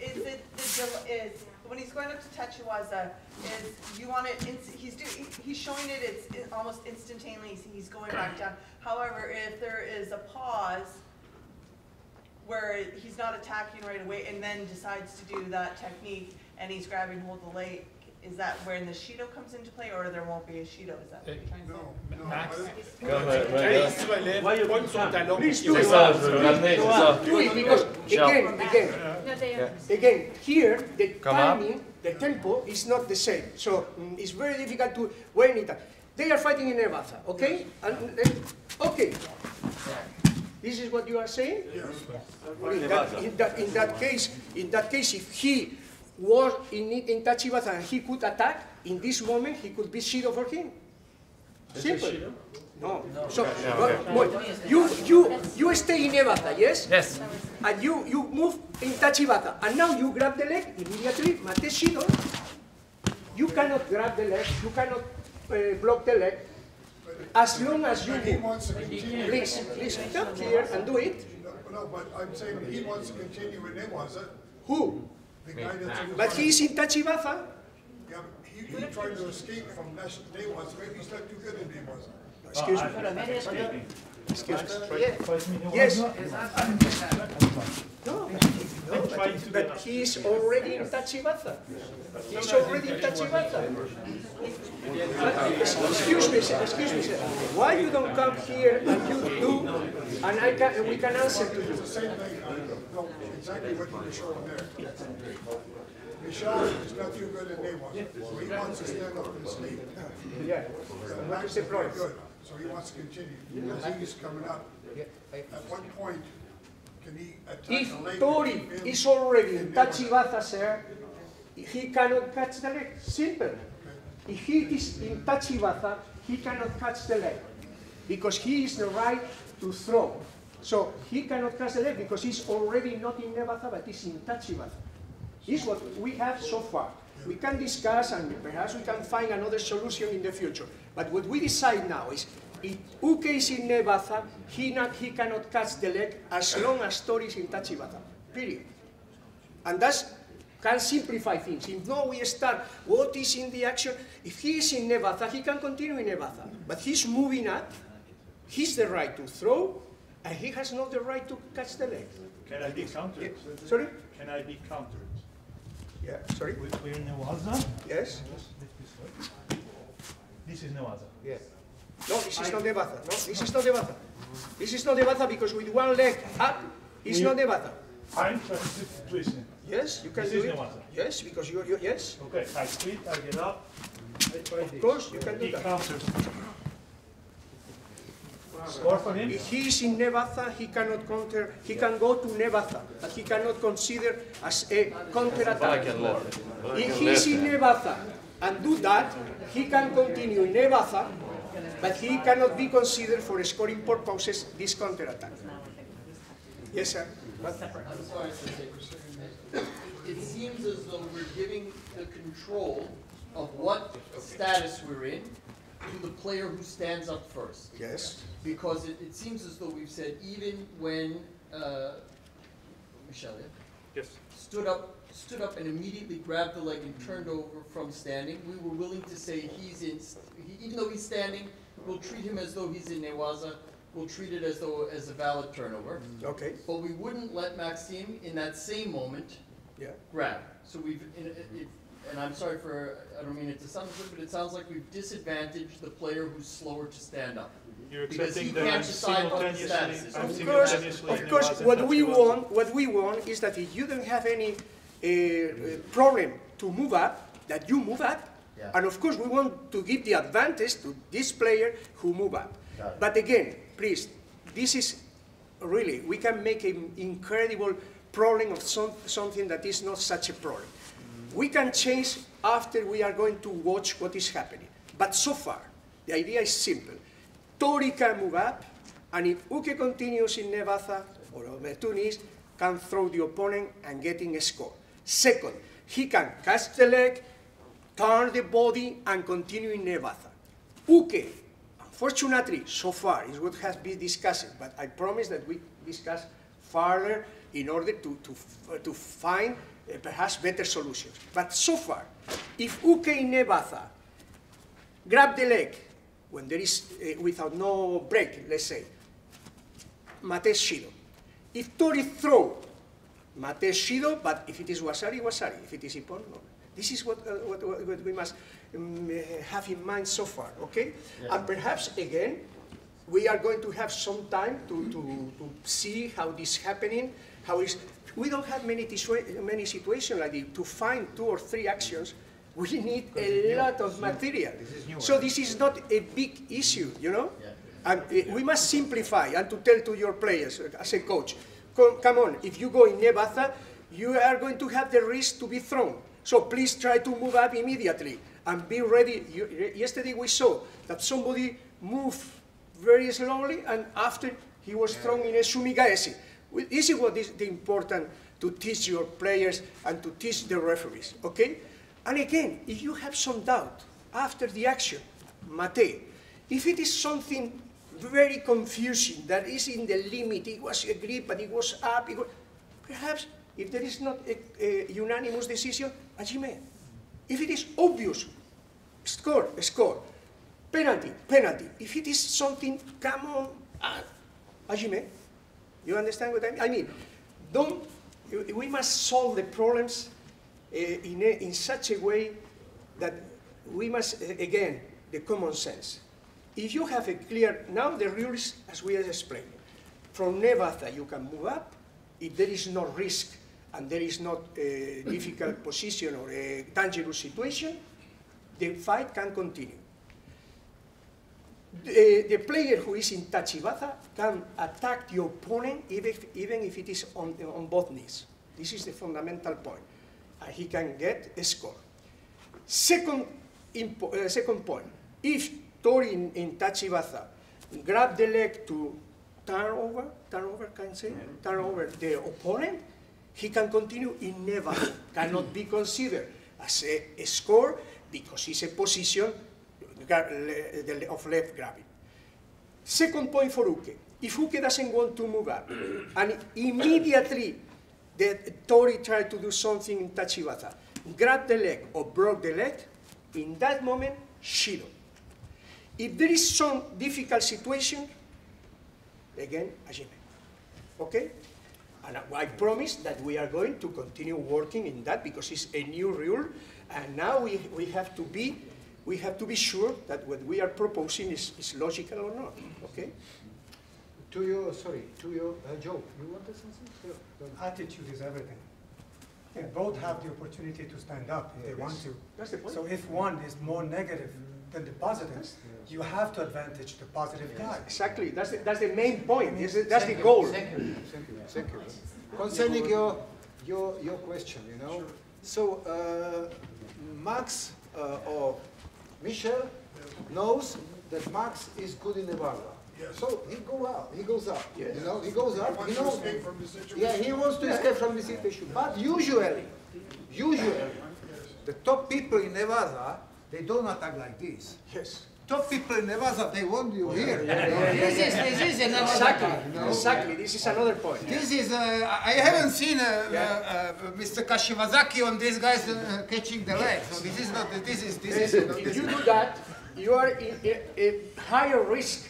Is when he's going up to Tachiwaza, is you want it, he's showing it, it's almost instantaneously, he's going back down. However, if there is a pause where he's not attacking right away and then decides to do that technique and he's grabbing hold of the leg, is that when the Shido comes into play, or there won't be a Shido? Is that what you're trying to say? Why you want to Please do it. Do it because again, here the timing, the tempo is not the same. So it's very difficult to when it. They are fighting in Nevatha, okay? And, okay. This is what you are saying? Yes. In that case, if he was in Tachivatha and he could attack, in this moment he could be Shido for him. Simple. No. So you stay in Nevatha, yes? Yes. And you move in Tachivatha, and now you grab the leg immediately. Mate Shido. You cannot grab the leg. You cannot block the leg. As long as you He move. wants to continue. Please come here and do it. No, but I'm saying he wants to continue in Newaza. Who? The guy that's in the But front. he's in Tachivatha. Yeah, but he tried to escape from Newaza. Maybe he's not too good in Newaza. Excuse me. Excuse me. Yes. No, but he is already in Tachivatha. He's already in Tachivatha. Excuse me, sir. Why you don't come here and you do, and we can answer to you. It's the same thing. No, exactly what you were showing there. Michelle is not too good in Newaza, so he wants to stand up and escape. Yeah. What is the problem? Good, so he wants to continue. As he's coming up, at what point can he attack If the leg? Tori is already in Tachivatha, sir, he cannot catch the leg. Simple. If he is in Tachivatha, he cannot catch the leg because he is the right to throw. So he cannot catch the leg because he's already not in Nevatha, but he's in Tachivatha. This is what we have so far. We can discuss and perhaps we can find another solution in the future. But what we decide now is, if Uke is in Nevatha, he cannot catch the leg as long as Tori is in Tachivatha. Period. And that can simplify things. If no, we start what is in the action. If he is in Nevatha, he can continue in Nevatha. But he's moving up. He's the right to throw, and he has not the right to catch the leg. Can I be countered? Sorry? Can I be countered? Yeah, sorry? We're in Newaza. Yes? This is Newaza. Yes. No, this is not Nevatha. No, this is not Nevatha. This is not Nevatha because with one leg up, it's not Nevatha. I'm trying to listen. Yes, you can This do is it. Nevatha. Yes, because you yes. Okay, I split, I get up. Of course, you can do He that. counters. Score for him? If he is in Nevatha, he cannot counter. He can go to Nevatha, but he cannot consider as a counter attack. If he is in Nevatha and do that, he can continue in Nevaza, but he cannot be considered for scoring purposes this counterattack. Yes, sir? I'm sorry, it seems as though we're giving the control of what status we're in to the player who stands up first. Yes. Because it seems as though we've said even when Michelle stood up and immediately grabbed the leg and turned over from standing, we were willing to say even though he's standing, we'll treat him as though he's in Newaza. We'll treat it as though as a valid turnover. Okay. But we wouldn't let Maxime in that same moment grab. So and I'm sorry I don't mean it to sound good, but it sounds like we've disadvantaged the player who's slower to stand up. You're Because he accepting can't the decide what the status is. Of course, what we want is that if you don't have any problem to move up, that you move up. Yeah. And of course, we want to give the advantage to this player who move up. But again, please, this is really, we can make an incredible problem of something that is not such a problem. We can change after we are going to watch what is happening. But so far, the idea is simple. Tori can move up, and if Uke continues in Nevaza, or Tunis, can throw the opponent and getting a score. Second, he can catch the leg, turn the body, and continue in Nevaza. Uke, unfortunately, so far, is what has been discussed, but I promise that we discuss further in order to find perhaps better solutions. But so far, if Uke in Nevaza grab the leg when there is, without no break, let's say, Mate Shido. If Tori throw, Mate Shido, but if it is Wasari, Wasari. If it is Ippon, no. This is what we must have in mind so far, okay? Yeah. And perhaps, again, we are going to have some time to see how this is happening, we don't have many situations like this. To find 2 or 3 actions, we need a lot of material. So this is not a big issue, you know? Yeah. And we must simplify and to tell to your players, as a coach, come on, if you go in Nevaza, you are going to have the risk to be thrown. So please try to move up immediately and be ready. Yesterday we saw that somebody moved very slowly, and after he was thrown in a sumigaesi. This is what is the important to teach your players and to teach the referees, okay? And again, if you have some doubt after the action, Mate, if it is something very confusing, that is in the limit, it was a grip, but it was up, perhaps if there is not a unanimous decision, Ajime. If it is obvious, score, score. Penalty, penalty. If it is something, come on, Ajime. You understand what I mean? I mean, we must solve the problems in such a way that we must, again, the common sense. If you have a clear, now the rules, as we have explained, from Nevaza you can move up, if there is no risk and there is not a difficult position or a dangerous situation, the fight can continue. The player who is in Tachibaza can attack the opponent even if it is on both knees. This is the fundamental point. He can get a score. Second point, if Tori in Tachibaza grab the leg to turn over the opponent, he can continue in Nevaza, cannot be considered as a score because it's a position of left grabbing. Second point for Uke. If Uke doesn't want to move up, and immediately the Tori tried to do something in Tachibaza, grab the leg or broke the leg, in that moment, Shido. If there is some difficult situation, again, Ajime. Okay? And I promise that we are going to continue working in that because it's a new rule, and now we have to be sure that what we are proposing is logical or not. Okay? To your Joe, you wanted something? Attitude is everything. And both have the opportunity to stand up if they want to. That's the point. So if one is more negative than the positive, you have to advantage the positive guy. Exactly. That's the main point. That's the goal. Thank you. Concerning your question, you know. Sure. So Max or Michel knows that Max is good in Nevada. Yes. So he goes up. Yes. You know, he goes up. He wants to escape from the situation. Yeah, he wants to escape from the situation. But usually, the top people in Nevada, they don't attack like this. Yes. Top people in Nevada, they want you here. This is a Nevada. Exactly. You know? Exactly. This is another point. This is, I haven't seen Mr. Kashiwazaki on these guys catching the leg. So this is not, this is. If you do that, you are in a higher risk,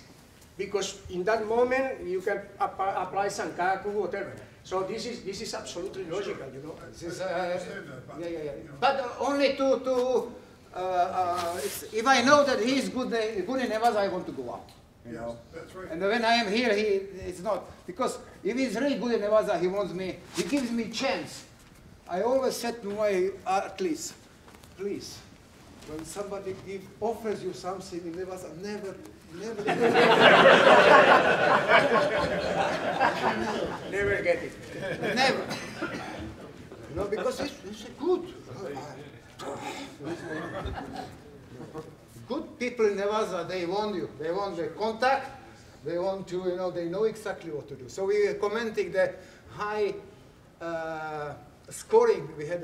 because in that moment you can apply sankaku, whatever. So this is absolutely logical, you know. This is, But only if I know that he is good in Nevada, I want to go up. You know? That's right. And when I am here, it's not. Because if he's really good in Nevada, he gives me chance. I always said to my athletes, please, when somebody offers you something in Nevada, never Never get it. Never. You know, because it's good. Good people in Nevada, they want you. They want the contact. They want to, you know, they know exactly what to do. So we were commenting the high scoring. We had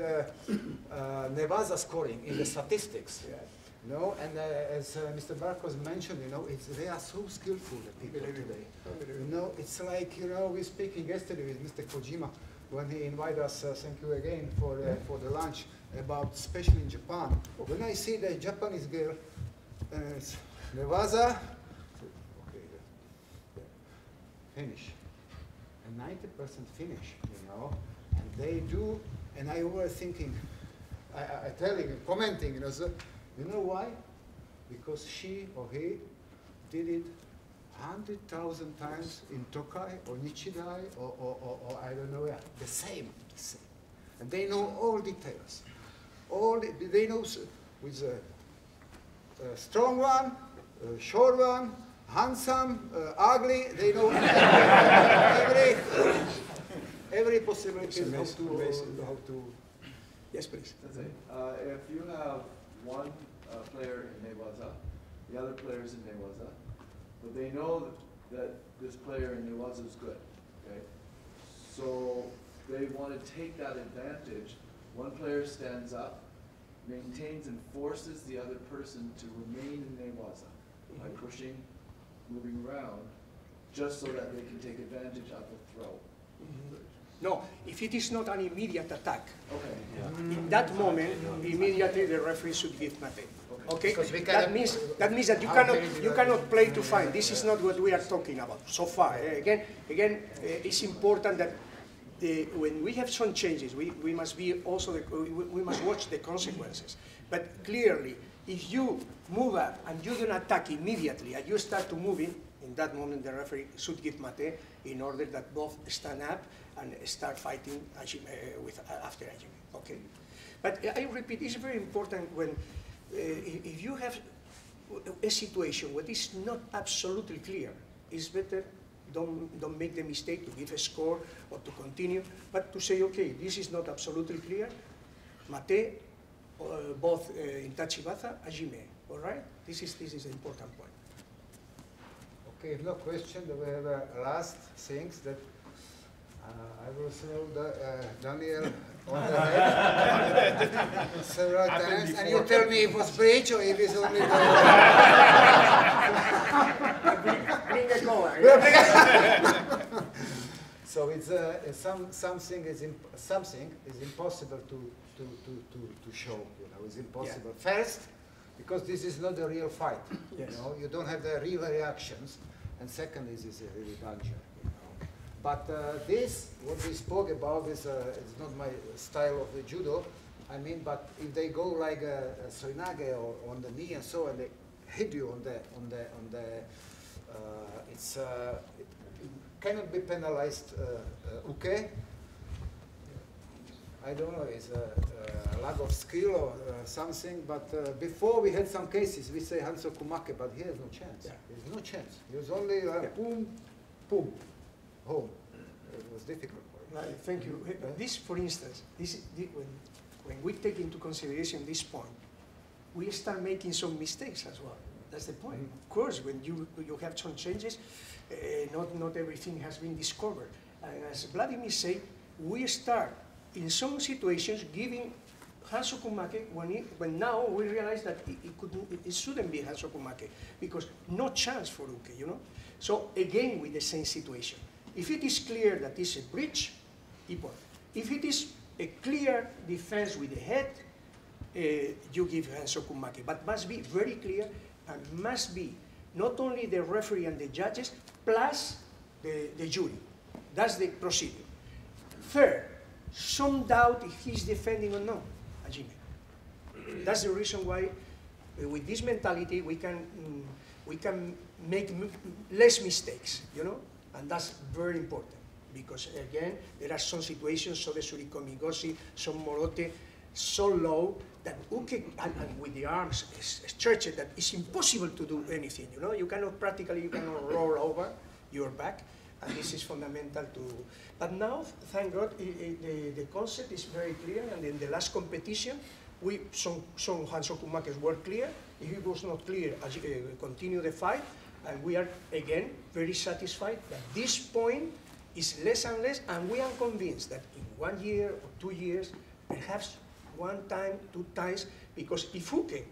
Nevada scoring in the statistics. You know, and as Mr. Barkos mentioned, you know, they are so skillful, the people today. You know, it's like, you know, we were speaking yesterday with Mr. Kojima when he invited us, thank you again, for the lunch, about, especially in Japan. When I see the Japanese girl, it's Nevada, okay, finish. And 90% finish, you know, and they do, and I was thinking, I telling, commenting, you know, so, you know why? Because she or he did it 100,000 times in Tokai or Nichidai or I don't know where. The same. And they know all details. They know with a strong one, a short one, handsome, ugly. They know every possibility how to. Yes, please. If you have one player in Newaza, the other players in Newaza, but they know that this player in Newaza is good, okay? So they want to take that advantage. One player stands up, maintains and forces the other person to remain in Newaza by pushing, moving around, just so that they can take advantage of the throw. No, if it is not an immediate attack, okay. In that moment, immediately the referee should give mate. Okay, that means that you cannot play to find. This is not what we are talking about so far. Again, it's important that when we have some changes, we must be also we must watch the consequences. But clearly, if you move up and you don't attack immediately, and you start to move in that moment the referee should give mate in order that both stand up and start fighting after Ajime. Okay, but I repeat, it's very important when if you have a situation where it's not absolutely clear, it's better don't make the mistake to give a score or to continue, but to say, okay, this is not absolutely clear, mate, both in Tachibaza, Ajime. All right, this is the important point. Okay, if no question, we have last things that I will throw Daniel on the head several times, and you tell me if it was bridge or if it's only the... Bring a goal. So it's something is impossible to show. You know, it's impossible. Yeah. First, because this is not a real fight. Yes. You know, you don't have the real reactions, and second is a really danger. But this, what we spoke about, is not my style of the judo. I mean, but if they go like a soinage or on the knee and so, and they hit you on the, it cannot be penalized. Uke. I don't know, it's a lack of skill or something. But before we had some cases, we say Hanso Kumake, but he has no chance. Yeah. There's no chance. He was only boom, boom. Home. It was difficult for him. Thank you. This, for instance, when we take into consideration this point, we start making some mistakes as well. That's the point. Of course, when you have some changes, not everything has been discovered. And as Vladimir said, we start in some situations giving Hansokumake when now we realize that it shouldn't be Hansokumake because no chance for Uke, you know. So again, with the same situation. If it is clear that it's a breach, Ipon. If it is a clear defense with the head, you give Hansokumake, but must be very clear and must be not only the referee and the judges, plus the jury. That's the procedure. Third, some doubt if he's defending or not, Hajime. That's the reason why, with this mentality, we can make less mistakes, you know, and that's very important. Because again, there are some situations, so the surikomigoshi, some morote, so low that Uke, and with the arms stretched, that it's impossible to do anything, you know. You cannot roll over your back, and this is fundamental to. But now, thank God, the concept is very clear, and in the last competition, some Hansokumakes were clear. If it was not clear, continue the fight, and we are, again, very satisfied that this point is less and less, and we are convinced that in 1 year or 2 years, perhaps 1 time, 2 times, because if Uke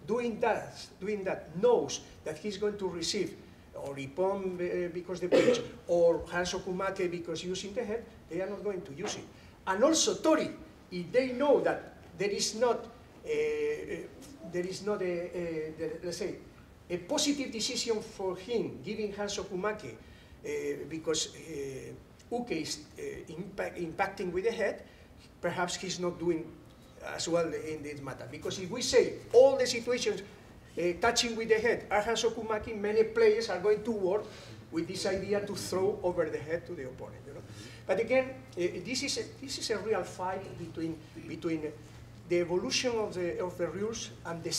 doing that knows that he's going to receive or Ippon because the pitch, or Hansokumake because using the head, they are not going to use it. And also Tori, if they know that there is not let's say, a positive decision for him giving Hansokumake because Uke is impacting with the head, perhaps he's not doing as well in this matter. Because if we say all the situations touching with the head are Hansokumake, many players are going to work with this idea to throw over the head to the opponent. You know? But again, this is a real fight between the evolution of the rules and the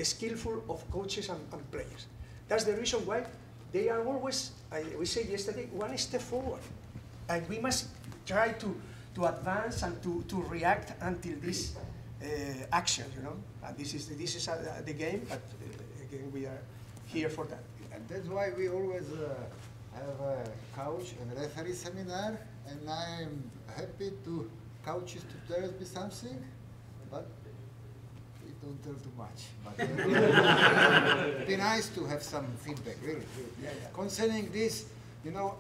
skillful of coaches and players. That's the reason why they are always, we said yesterday, 1 step forward. And we must try to advance and to react until this action, you know. And this is the game, but again, we are here for that. And that's why we always have a coach and referee seminar, and I'm happy to coaches to tell me something, but we don't tell too much. But it'd be nice to have some feedback, really. Yeah. Concerning this, you know,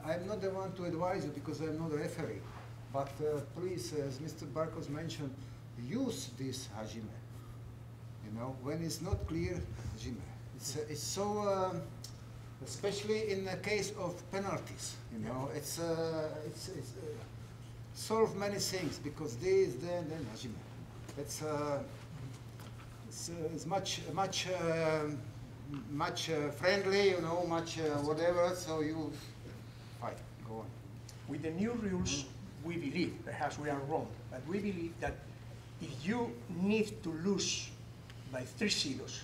I'm not the one to advise you because I'm not a referee. But please, as Mr. Barkos mentioned, use this hajime. You know, when it's not clear, hajime. It's so, especially in the case of penalties. You know, it's solve many things because this, then hajime. It's much friendly. You know, much whatever. So you fight. Go on. With the new rules. We believe, perhaps we are wrong, but we believe that if you need to lose by 3 zeros,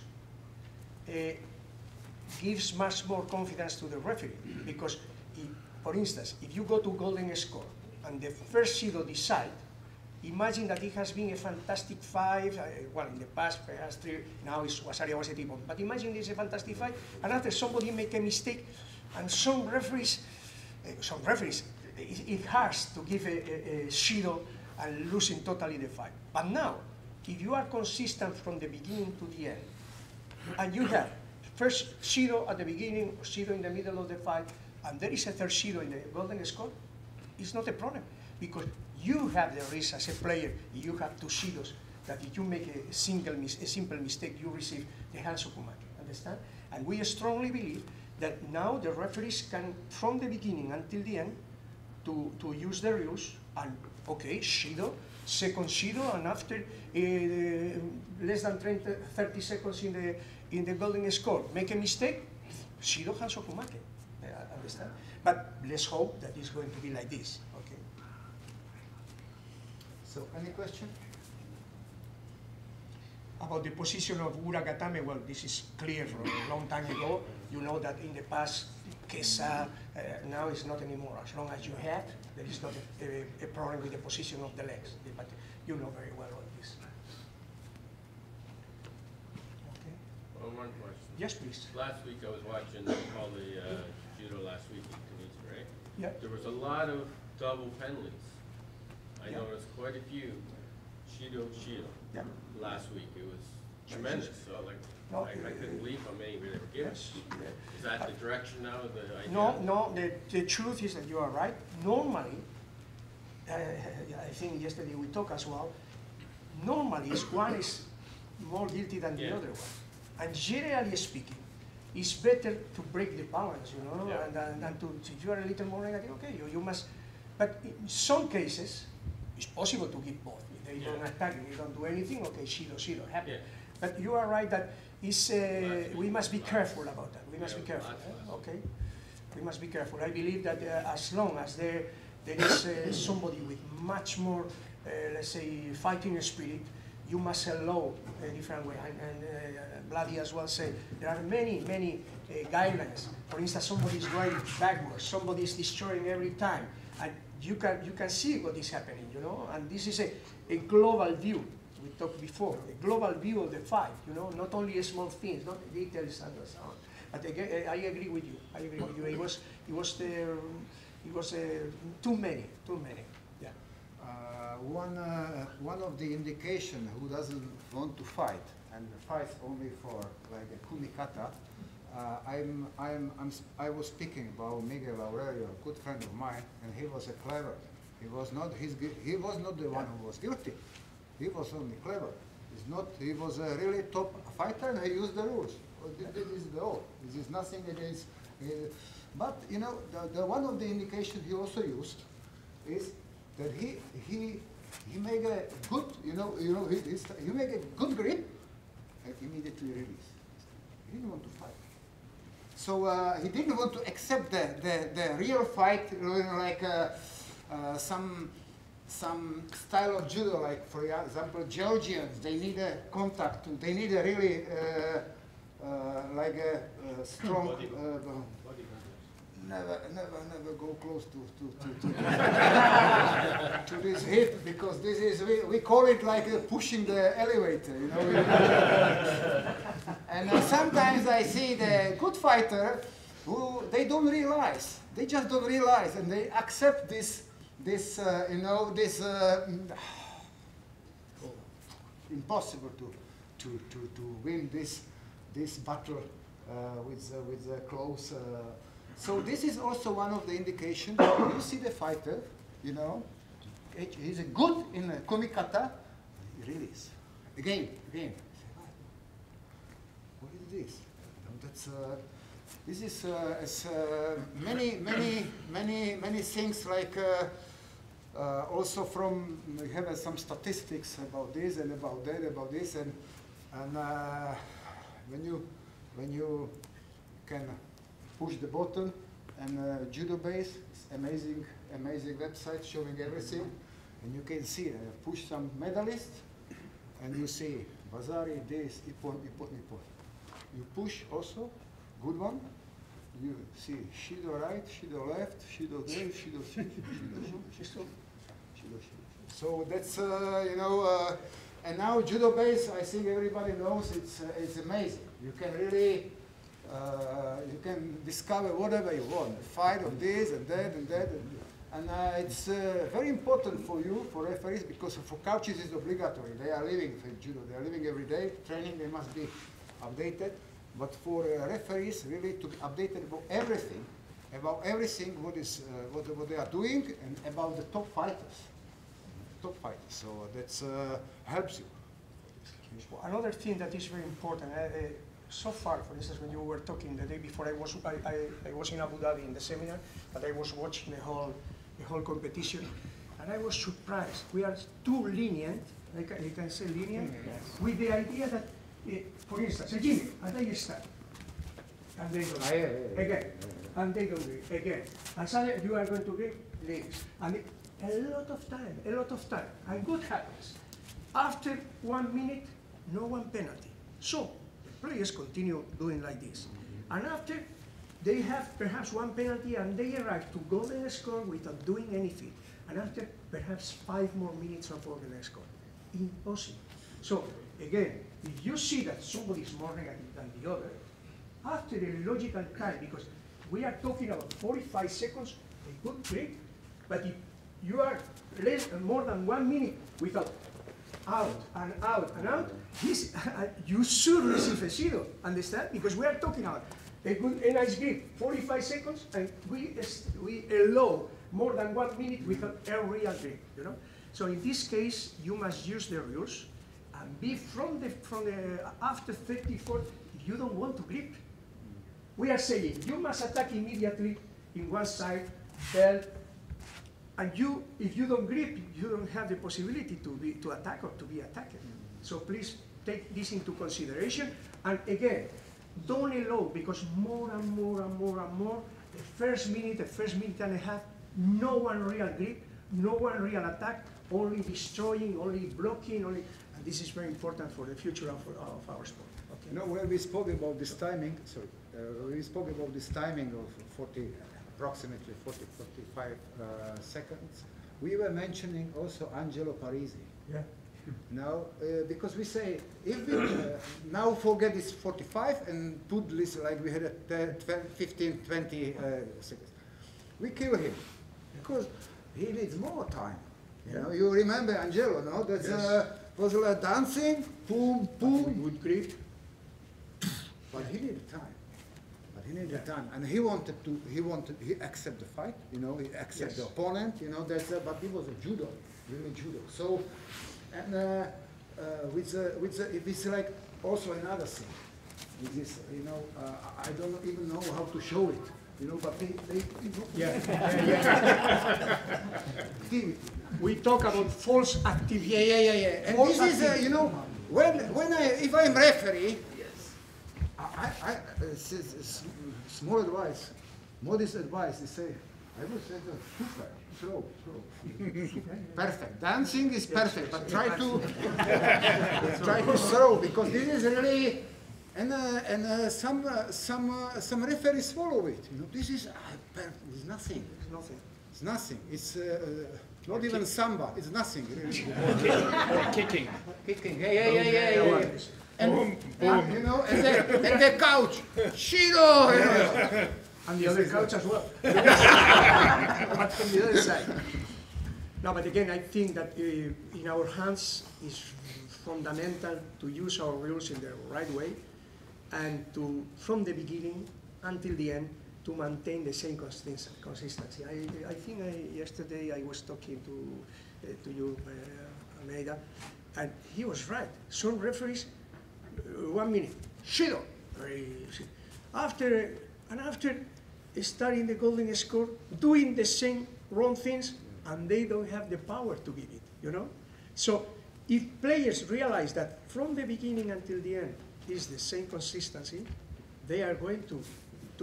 gives much more confidence to the referee. Because, for instance, if you go to golden score and the first zero decide, imagine that it has been a fantastic 5, well, in the past perhaps 3, now it's Wasaria was a tip on. But imagine this is a fantastic 5, and after somebody make a mistake, and some referees, it hurts to give a zero and losing totally the fight. But now, if you are consistent from the beginning to the end, and you have first zero at the beginning, zero in the middle of the fight, and there is a third zero in the golden score, it's not a problem. Because you have the risk as a player, you have 2 zeros, that if you make a simple mistake, you receive the Hansokumake. Understand? And we strongly believe that now the referees can, from the beginning until the end, to use the rules, and okay, shido, second shido, and after less than 30 seconds in the golden score, make a mistake, shido Hansokumake. Understand? But let's hope that it's going to be like this. Okay. So, any question? About the position of Uragatame, well, this is clear from a long time ago. You know that in the past, Kesa, now it's not anymore. As long as you have, there is not a problem with the position of the legs. But you know very well all this. one question. Yes, please. Last week I was watching all the judo last week in Tunisia, right? Yeah. There was a lot of double penalties. I Yeah. noticed quite a few Shido Yeah. last week. It was tremendous. So like, No, I couldn't believe how many they were given. Yes. Is that the direction now? The idea? No, the truth is that you are right. Normally, I think yesterday we talked as well, normally one is more guilty than the Yeah. other one. And generally speaking, it's better to break the balance, you know, Yeah. and to, if you are a little more negative, okay, you must, but in some cases, it's possible to give both. If they don't attack you, you don't do anything, okay, Shido, happy. Yeah. But you are right that it's, we must be careful about that. We must be careful, okay? We must be careful. I believe that as long as there is somebody with much more, let's say, fighting spirit, you must allow a different way. And Vladi as well said, there are many guidelines. For instance, somebody is going backwards, somebody is destroying every time, and you can see what is happening, you know. And this is a global view. We talked before, a global view of the fight, you know, not only small things, not details and so on. But again, I agree with you. I agree with you. It was too many. Yeah. One of the indication who doesn't want to fight and fights only for like a kumikata. I was speaking about Miguel Aurelio, a good friend of mine, and he was a clever. He was not the one who was guilty. He was only clever. He was a really top fighter, and he used the rules. This is the all. This is nothing against. But you know, the one of the indications he also used is that he make a good, he make a good grip and immediately release. He didn't want to fight. So he didn't want to accept the real fight, like some style of judo, like for example Georgians. They need a contact. They need a really like a strong. Never go close to this hip, because this is we call it like pushing the elevator, you know. And sometimes I see the good fighter who they don't realize, they just don't realize, and they accept this impossible to win this battle with close. So this is also one of the indications. You see the fighter, you know, he's a good in kumikata, he release. Again. What is this? This is many things like also from, we have some statistics about this and about that, about this, and when you can push the button, and Judo Base, it's amazing website showing everything, and you can see push some medalists, and you see Bazari, this, Ippon. You push also, good one. You see Shido right, Shido left, Shido there, Shido C, Shido. So that's and now Judo Base, I think everybody knows it's amazing. You can really. You can discover whatever you want, fight of this and that and that. And it's very important for you, for referees, because for coaches it's obligatory. They are living for judo. They are living every day. Training, they must be updated. But for referees, really to be updated about everything what they are doing, and about the top fighters. So that helps you. Another thing that is very important. So far, for instance, when you were talking the day before, I was in Abu Dhabi in the seminar, but I was watching the whole competition, and I was surprised. We are too lenient, you can say lenient, with the idea that, for instance, and they start, and they don't again, and they don't again, and suddenly you are going to get legs, and a lot of time, and what happens? After 1 minute, no one penalty. So players continue doing like this. And after, they have perhaps one penalty and they arrive to golden score without doing anything. And after perhaps 5 more minutes of golden score. Impossible. So again, if you see that somebody is more negative than the other, after a logical time, because we are talking about 45 seconds, a good grip, but if you are more than 1 minute without out and out and out, this, you should receive a zero, understand? Because we are talking about a nice grip, 45 seconds, and we allow more than 1 minute without a real grip, you know? So in this case, you must use the rules and be from the after 34, if you don't want to grip. We are saying you must attack immediately in one side, belt, and you, if you don't grip, you don't have the possibility to attack or to be attacked. So please take this into consideration. And again, don't allow, because more and more and more and more, the first minute and a half, no one real grip, no one real attack, only destroying, only blocking, only, and this is very important for the future of our sport. Okay. You know, when we spoke about this timing, sorry, we spoke about this timing of approximately 45 seconds, we were mentioning also Angelo Parisi. Yeah. Now, because we say, if we now forget this 45 and put this like we had a 15, 20 seconds, we kill him because he needs more time. You know, you remember Angelo, no? That's was like dancing, boom, boom, good grip. But he needed time. And he accept the fight, you know, he accept the opponent, you know, that's, but he was a judo, really judo. So, and it's like also another thing, with this, you know, I don't even know how to show it, you know, but they activity. We talk about false activity. Yeah. And false this is, you know, if I'm referee, small advice, modest advice, they say, I would say super, slow. Perfect. Dancing is perfect, but try to slow, because this is really, and some referees follow it. You know, this is it's nothing. It's nothing. It's not even samba. It's nothing. Or kicking. Yeah. And, you know, and the couch, Shiro! You know. And the other couch as well. But from the other side. No, but again, I think that in our hands is fundamental to use our rules in the right way and to, from the beginning until the end, to maintain the same consistency. I think yesterday I was talking to you, Almeida, and he was right. Some referees, 1 minute, Shido. After starting the golden score, doing the same wrong things, and they don't have the power to give it, you know? So if players realize that from the beginning until the end is the same consistency, they are going to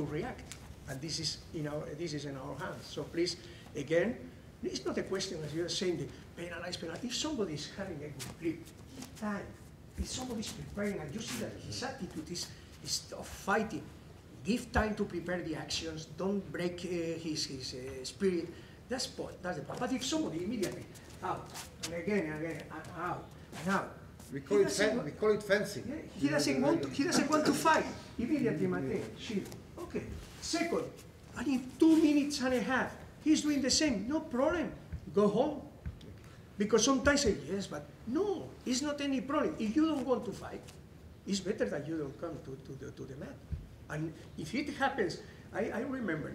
react. And this is in our hands. So please, again, it's not a question, as you are saying, the penalized penalty. If somebody is having a good grip, time. If somebody is preparing, and you see that his attitude is of fighting, give time to prepare the actions. Don't break his spirit. That's the point. But if somebody immediately out and again and out and out, we call it fencing. Yeah, he doesn't want to fight immediately. Mate, shield. Okay. Second, and in 2 minutes and a half, he's doing the same. No problem. Go home. Because sometimes I say, yes, but no, it's not any problem. If you don't want to fight, it's better that you don't come to the mat. And if it happens, I remember,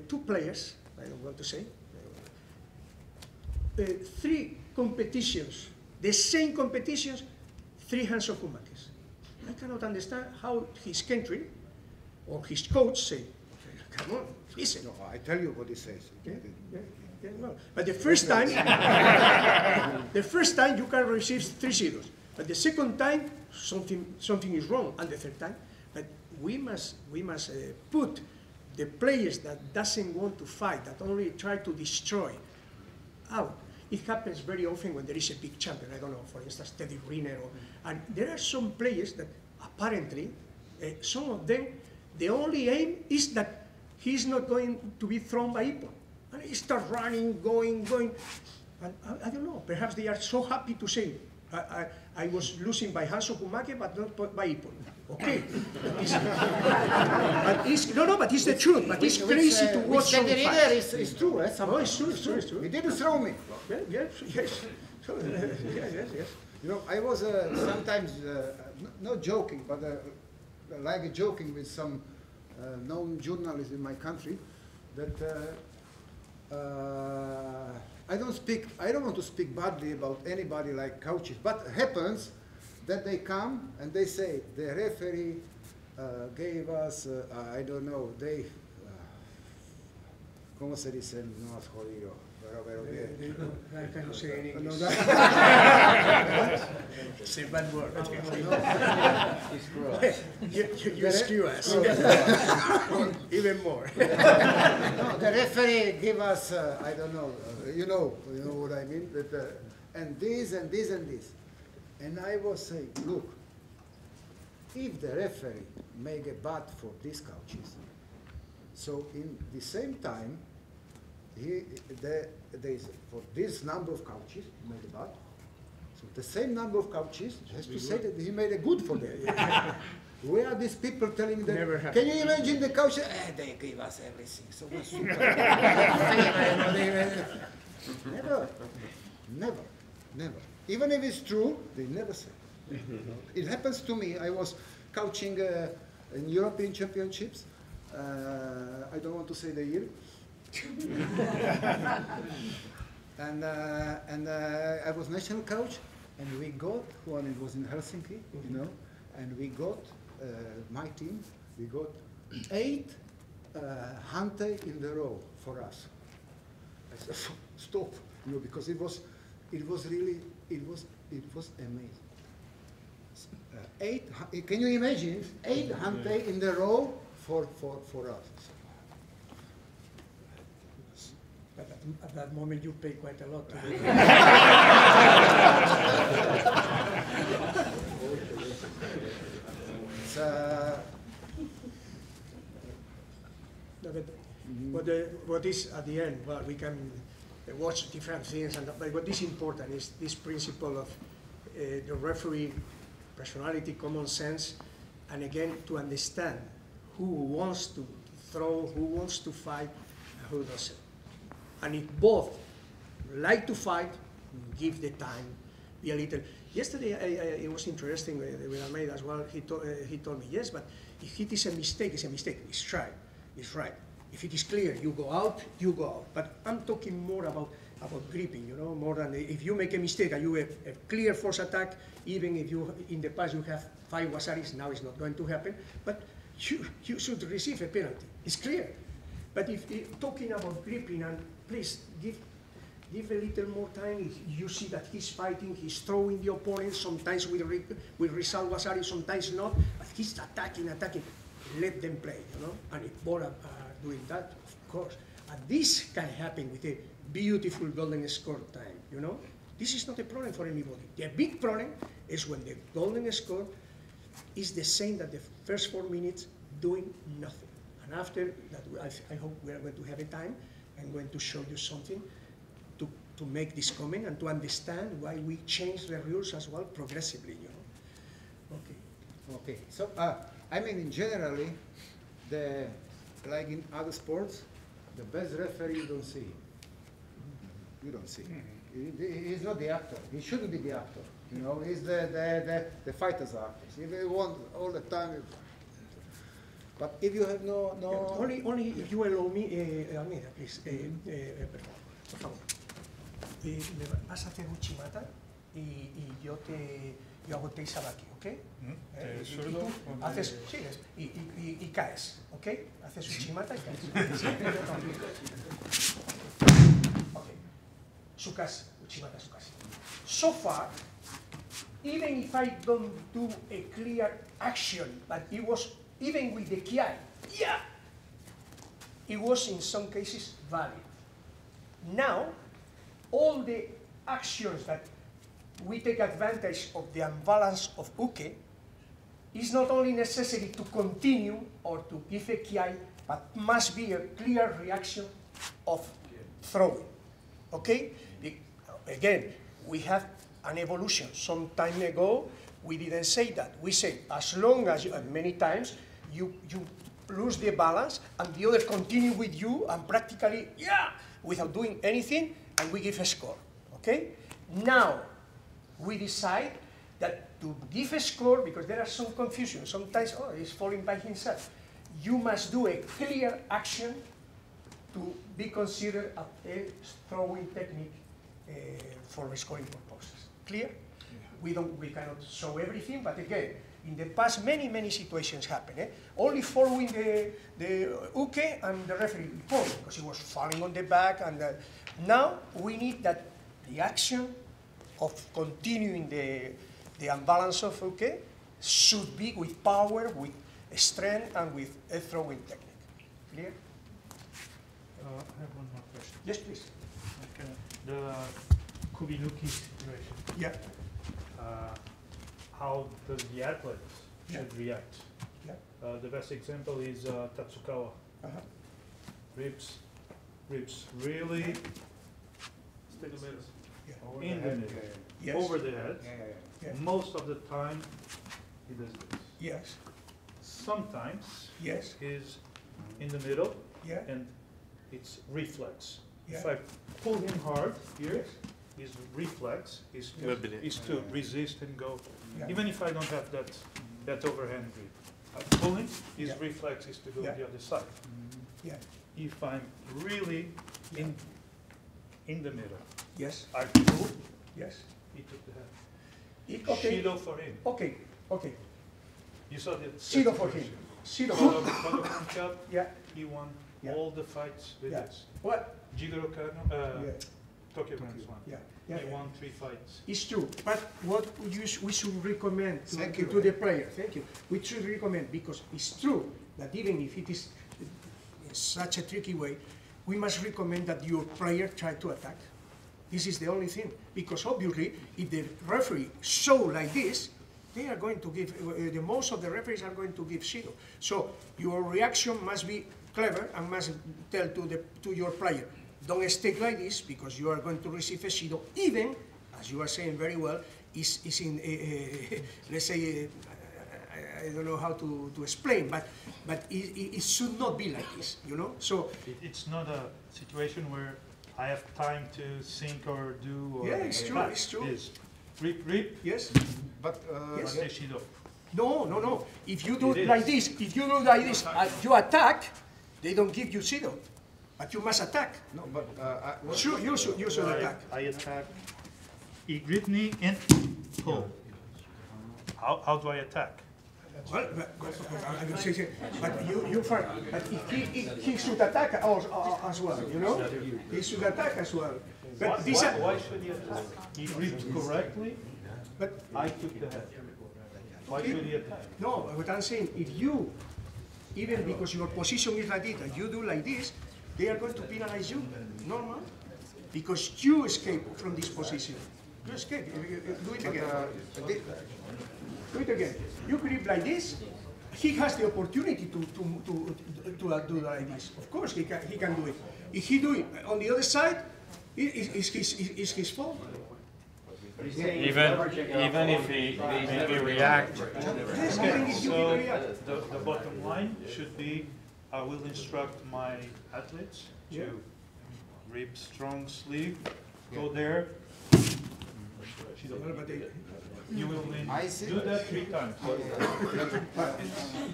two players, I don't want to say, 3 competitions, the same competitions, 3 hands of Kumakis. I cannot understand how his country or his coach say, come on, listen. No, I tell you what he says. Yeah, well, but the first time, you can receive 3 zeros. But the second time, something is wrong, and the third time. But we must put the players that doesn't want to fight, that only try to destroy, out. It happens very often when there is a big champion. I don't know, for instance, Teddy Riner, and there are some players that apparently, some of them, the only aim is that he's not going to be thrown by Ippon. And he starts running, going. And I don't know, perhaps they are so happy to say, I was losing by Hanso Kumake, but not by Ippon. Okay. But it's the truth. But it's crazy to watch some fights. It's true, eh? Oh, it's true, it's true, it's true. He didn't throw me. Yes. So, yes. You know, I was sometimes, not joking, but like joking with some known journalists in my country, that I don't want to speak badly about anybody like coaches, but it happens that they come and they say, the referee gave us, I don't know, they, ¿cómo se dice en más jodido? I cannot say in English. It's a bad word. You screw us. Even more. No, the referee give us, I don't know, you know what I mean? That, and this and this and this. And I was saying, look, if the referee make a bat for these couches, so in the same time, there is for this number of couches, he made a bat. So the same number of couches has to say that he made a good for them. Where are these people telling them? Never happened. Can you imagine the couches? They gave us everything. So we're super. Never. Even if it's true, they never say. It happens to me. I was coaching in European Championships. I don't want to say the year. and I was national coach, and we got when it was in Helsinki, you know, and we got my team. We got 8 hante in the row for us. I said, stop, you know, because it was amazing. 8. Can you imagine 8 hante in the row for us? But at that moment, you pay quite a lot. What is at the end? Well, we can watch different things, but what is important is this principle of the referee personality, common sense, and again to understand who wants to throw, who wants to fight, and who doesn't. And if both like to fight, give the time, be a little. Yesterday, it was interesting with Almeida as well. He told me, yes, but if it is a mistake, it's a mistake. It's right. It's right. If it is clear, you go out, you go out. But I'm talking more about gripping, you know, more than if you make a mistake and you have a clear force attack, even if you, in the past, you have 5 wasaris, now it's not going to happen, but you should receive a penalty. It's clear. But if talking about gripping, and please give a little more time. If you see that he's fighting, he's throwing the opponent, sometimes with result wasari, sometimes not, but he's attacking. Let them play, you know. And if both are doing that, of course. And this can happen with a beautiful golden score time, you know. This is not a problem for anybody. The big problem is when the golden score is the same that the first 4 minutes doing nothing. And after that, I hope we are going to have a time. I'm going to show you something to make this comment and to understand why we change the rules as well progressively, you know. Okay. So, I mean, generally, like in other sports, the best referee you don't see. You don't see. He's not the actor. He shouldn't be the actor. You know, he's the fighters are actors. If they want all the time. But if you have no. Only if you allow me, Almeida, please. Por favor. Me vas a hacer un chimata y yo hago teisabaki, ¿ok? Y tú haces, y caes, ¿ok? Haces un chimata y caes. Ok. Sukasi, uchimata sukasi. So far, even if I don't do a clear action, but it was even with the kiai, it was in some cases valid. Now, all the actions that we take advantage of the imbalance of uke is not only necessary to continue or to give a kiai, but must be a clear reaction of throwing. Okay? again, we have an evolution. Some time ago, we didn't say that. We say, as long as, many times, you lose the balance, and the other continue with you, and practically, without doing anything, and we give a score, okay? Now, we decide that to give a score, because there are some confusion, sometimes, he's falling by himself. You must do a clear action to be considered a throwing technique for scoring purposes. Clear? We cannot show everything, but again, in the past, many situations happen. Only following the uke and the referee before, because he was falling on the back. And now we need that the action of continuing the unbalance of uke should be with power, with strength, and with a throwing technique. Clear? I have one more question. Yes, please. Okay. The Kubinuki situation. Yeah. How does the athlete should react? Yeah. The best example is Tatsukawa. Ribs really in the middle, Yes. over the head. Most of the time, he does this. Yes. Sometimes, yes, he's in the middle, and it's reflex. Yeah. If I pull him hard here, his reflex is to resist and go. Yeah. Even if I don't have that overhand grip, I pull him, his reflex is to go the other side. Yeah. If I'm really in the middle, yes, I pull. Yes. He took the head. Okay. Shido for him. Okay. You saw the Shido for him. Shido for for him. Yeah. He won all the fights with this. What? Jigoro Kano, Tokyo Grand Slam. He won 3 fights. It's true, but what we should recommend to you. the player, thank you, we should recommend, because it's true that even if it is in such a tricky way, we must recommend that your player try to attack. This is the only thing, because obviously, if the referee show like this, they are going to give, the most of the referees are going to give shido. So your reaction must be clever and must tell to your player, don't stick like this, because you are going to receive a shido, even, as you are saying very well, is in, let's say, I don't know how to explain, but it should not be like this, you know? So it's not a situation where I have time to think or do. Or it's true, it's true. Yes. Rip. Yes. But yes. Shido. No. If you do it like this, you attack, they don't give you shido. But you must attack. No, but you should attack. I attack. He grip me and pull. How do I attack? Well, but he should attack as well, you know? He should attack as well. But why should he attack? He gripped correctly, but I took the head. Why should he attack? No, what I'm saying, if you, even because your position is like this, and you do like this, they are going to penalize you, normal, because you escape from this position. You escape. Do it again. Do it again. You grip like this. He has the opportunity to do like this. Of course, he can do it. If he do it on the other side, it's his fault. Even if he react. So the bottom line should be, I will instruct my athletes to grip strong sleeve, go there. You will do that 3 times.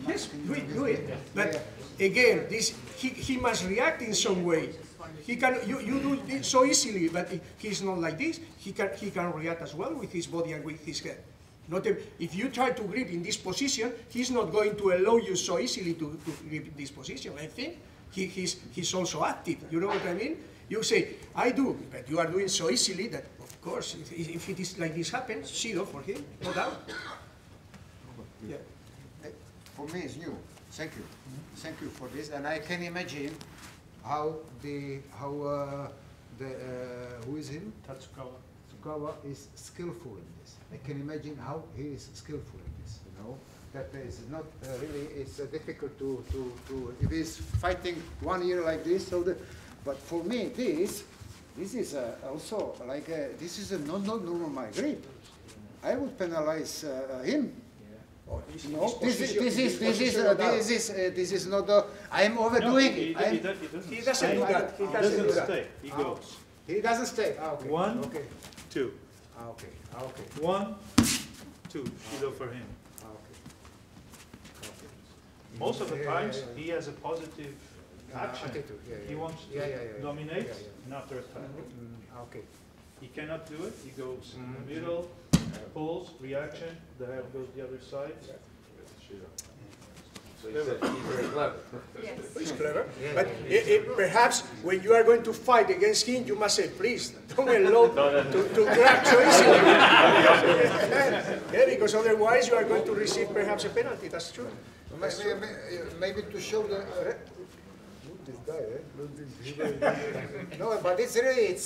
Yes, do it. But again, he must react in some way. He can. You do it so easily, but he's not like this. He can react as well with his body and with his head. If you try to grip in this position, he's not going to allow you so easily to grip in this position. I think he's also active. You know what I mean? You say, I do, but you are doing so easily that, of course, if it is like this happens, shido for him, no doubt. Yeah. For me, it's new. Thank you. Thank you for this. And I can imagine how who is him? Tatsukawa is skillful in this. I can imagine how he is skillful in this. You know, that is not really. It's difficult to if he's fighting 1 year like this. But for me, this this is also like this is not normal my grip. I would penalize him. Oh, No, this is not the. I am overdoing it. He doesn't do that. He doesn't do that. Stay. He goes. He doesn't stay. Ah, okay. 1, Okay. 2. Ah, okay. Ah, okay. 1, 2. Shido for him. Ah, okay. Most of the Yeah, times, yeah, yeah. he has a positive action. Okay, too. Yeah, He yeah. wants to Yeah. dominate, Yeah, yeah. not to attack. Okay. He cannot do it. He goes in the middle, pulls, reaction, the head goes the other side. So he said he's very clever. He's clever. But perhaps when you are going to fight against him, you must say, please, don't allow to grab so easily. Yeah, because otherwise you are going to receive perhaps a penalty. That's true. Maybe to show the. This guy, no, but it's really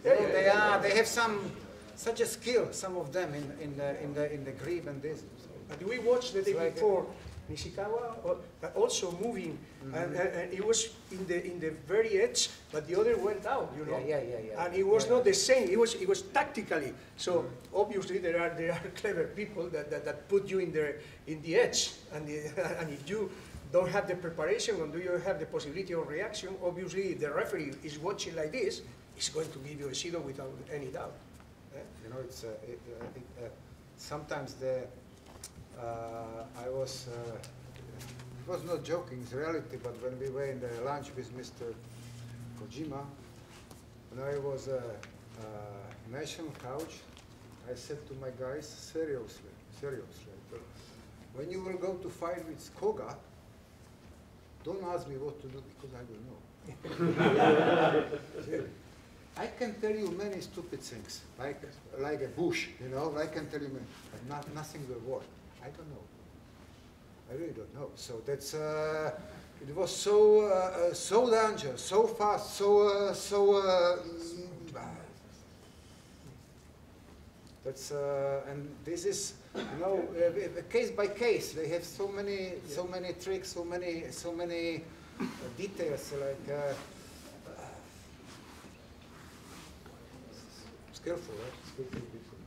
they have such a skill. Some of them in the grip and this. But we watched the day before. Nishikawa also moving, and it was in the very edge, but the other went out, you know. Yeah. And it was not the same. It was tactically. So obviously there are clever people that put you in the edge, and if you don't have the preparation or do you have the possibility of reaction, obviously if the referee is watching like this, he's going to give you a shido without any doubt. You know, it's sometimes I was not joking, it's reality, but when we were in the lunch with Mr. Kojima, when I was national coach, I said to my guys, seriously, when you will go to fight with Koga, don't ask me what to do because I don't know. I can tell you many stupid things, like a bush, you know, I can tell you many, but nothing will work. I don't know. I really don't know. So that's it was so dangerous, so fast, that's and this is, you know, case by case. They have so many tricks, so many details, like skillful, right? Skillful people.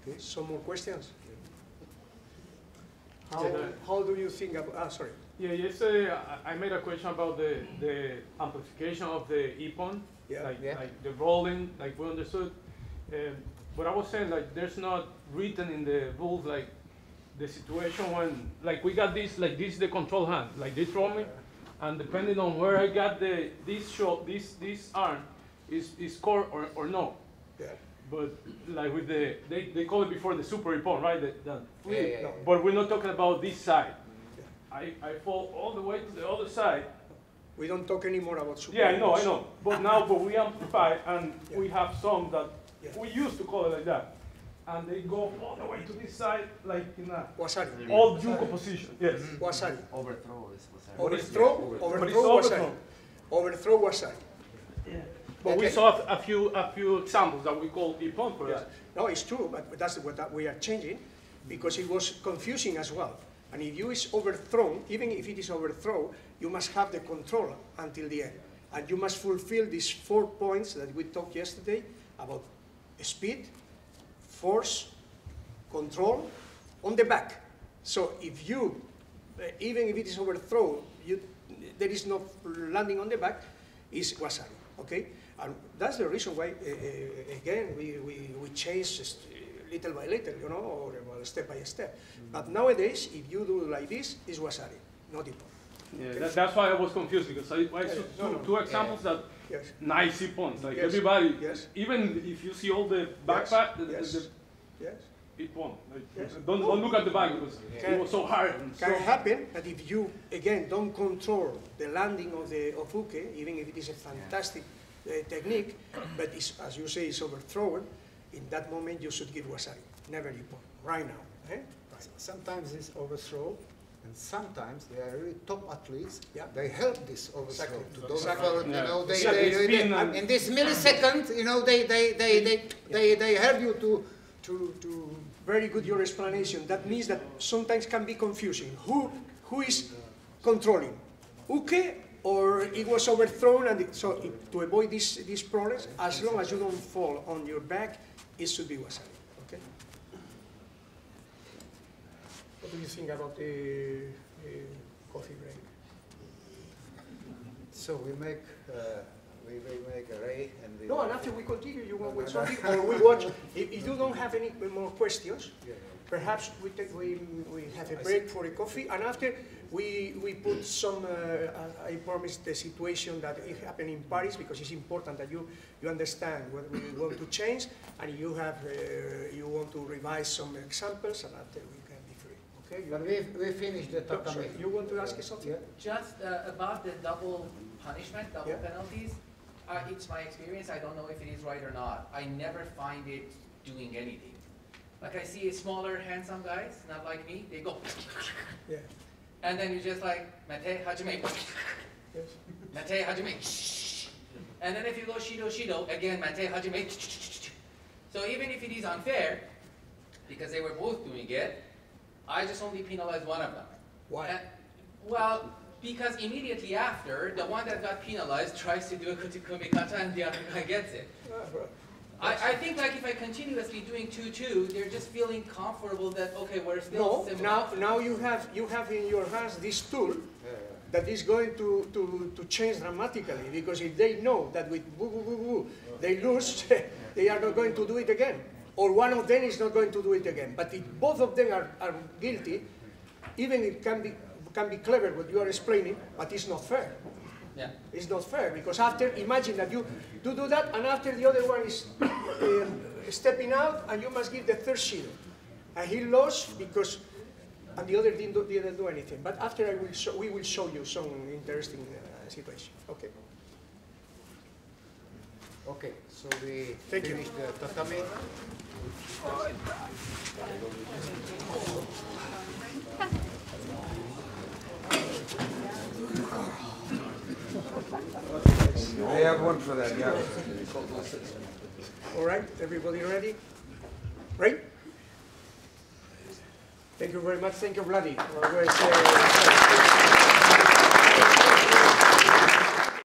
Okay. Some more questions. How do you think about? Sorry. Yeah, yesterday I made a question about the amplification of the EPON, like the rolling, like we understood. But I was saying, like, there's not written in the rules, like, the situation when, like, we got this, like, this is the control hand, like, they throw me, and depending on where I got this arm, is core or no. Yeah. But like with they call it before the super EPON, right? Yeah. But we're not talking about this side. I fall all the way to the other side. We don't talk anymore about super. Yeah, I know. But we amplify, and we have some that we used to call it like that, and they go all the way to this side, like in a wasari. All junko position. Yes. Wasari. Overthrow is wasari. Overthrow wasari. Overthrow wasari. Yeah. But we saw a few examples that we call EPON for us. No, it's true, but that's what we are changing, because it was confusing as well. And if you is overthrown, even if it is overthrown, you must have the control until the end. And you must fulfill these 4 points that we talked yesterday about speed, force, control on the back. So if you, even if it is overthrown, there is no landing on the back, is wasari, okay? And that's the reason why, again, we change little by little, you know, or step by step. But nowadays, if you do like this, it's wasari, not EPON. Yeah, okay? That's why I was confused, because I saw two examples that nice EPONs, like everybody, even if you see all the backpack, EPON. Like, don't look at the back, because it was so hard. Can happen that if you, again, don't control the landing of uke, even if it is a fantastic technique, but it's, as you say, it's overthrown, in that moment you should give wasari, never EPON, right now. Eh? Right. Sometimes it's overthrow, and sometimes they are really top athletes. They help this overthrow to those you know, in this millisecond, you know, they help you to. Very good your explanation. That means that sometimes can be confusing. Who is controlling, uke or it was overthrown, and so to avoid these problems, as long as you don't fall on your back, it should be wasabi. Okay. What do you think about the coffee break? So we make a ray and we... No, and after we continue, you want with something, or we watch. If you don't have any more questions, perhaps we have a break for a coffee, and after we put some. I promised the situation that it happened in Paris, because it's important that you understand what we want to change, and you want to revise some examples, and after we can be free. Okay. But we finished the tatami. You want to ask something? Just about the double punishment, double penalties. It's my experience. I don't know if it is right or not. I never find it doing anything. Like I see smaller, handsome guys, not like me. They go, and then you're just like, Mate Hajime, Mate Hajime, and then if you go Shido, again Mate Hajime. So even if it is unfair, because they were both doing it, I just only penalize one of them. Why? Well, because immediately after, the one that got penalized tries to do a kuchikumikata and the other guy gets it. I think like if I continuously doing 2-2, they're just feeling comfortable that, okay, we're still similar. Now you have in your hands this tool that is going to change dramatically, because if they know that with they lose, they are not going to do it again. Or one of them is not going to do it again. But if both of them are guilty, even it can be clever what you are explaining, but it's not fair. Yeah. It's not fair, because after, imagine that you do that, and after the other one is stepping out, and you must give the third shield. And he lost because, and the other didn't do anything. But after we will show you some interesting situation. Okay. Okay, so we finished the tatami. I have one for that, yeah. All right, everybody ready? Right? Thank you very much. Thank you, Vladi.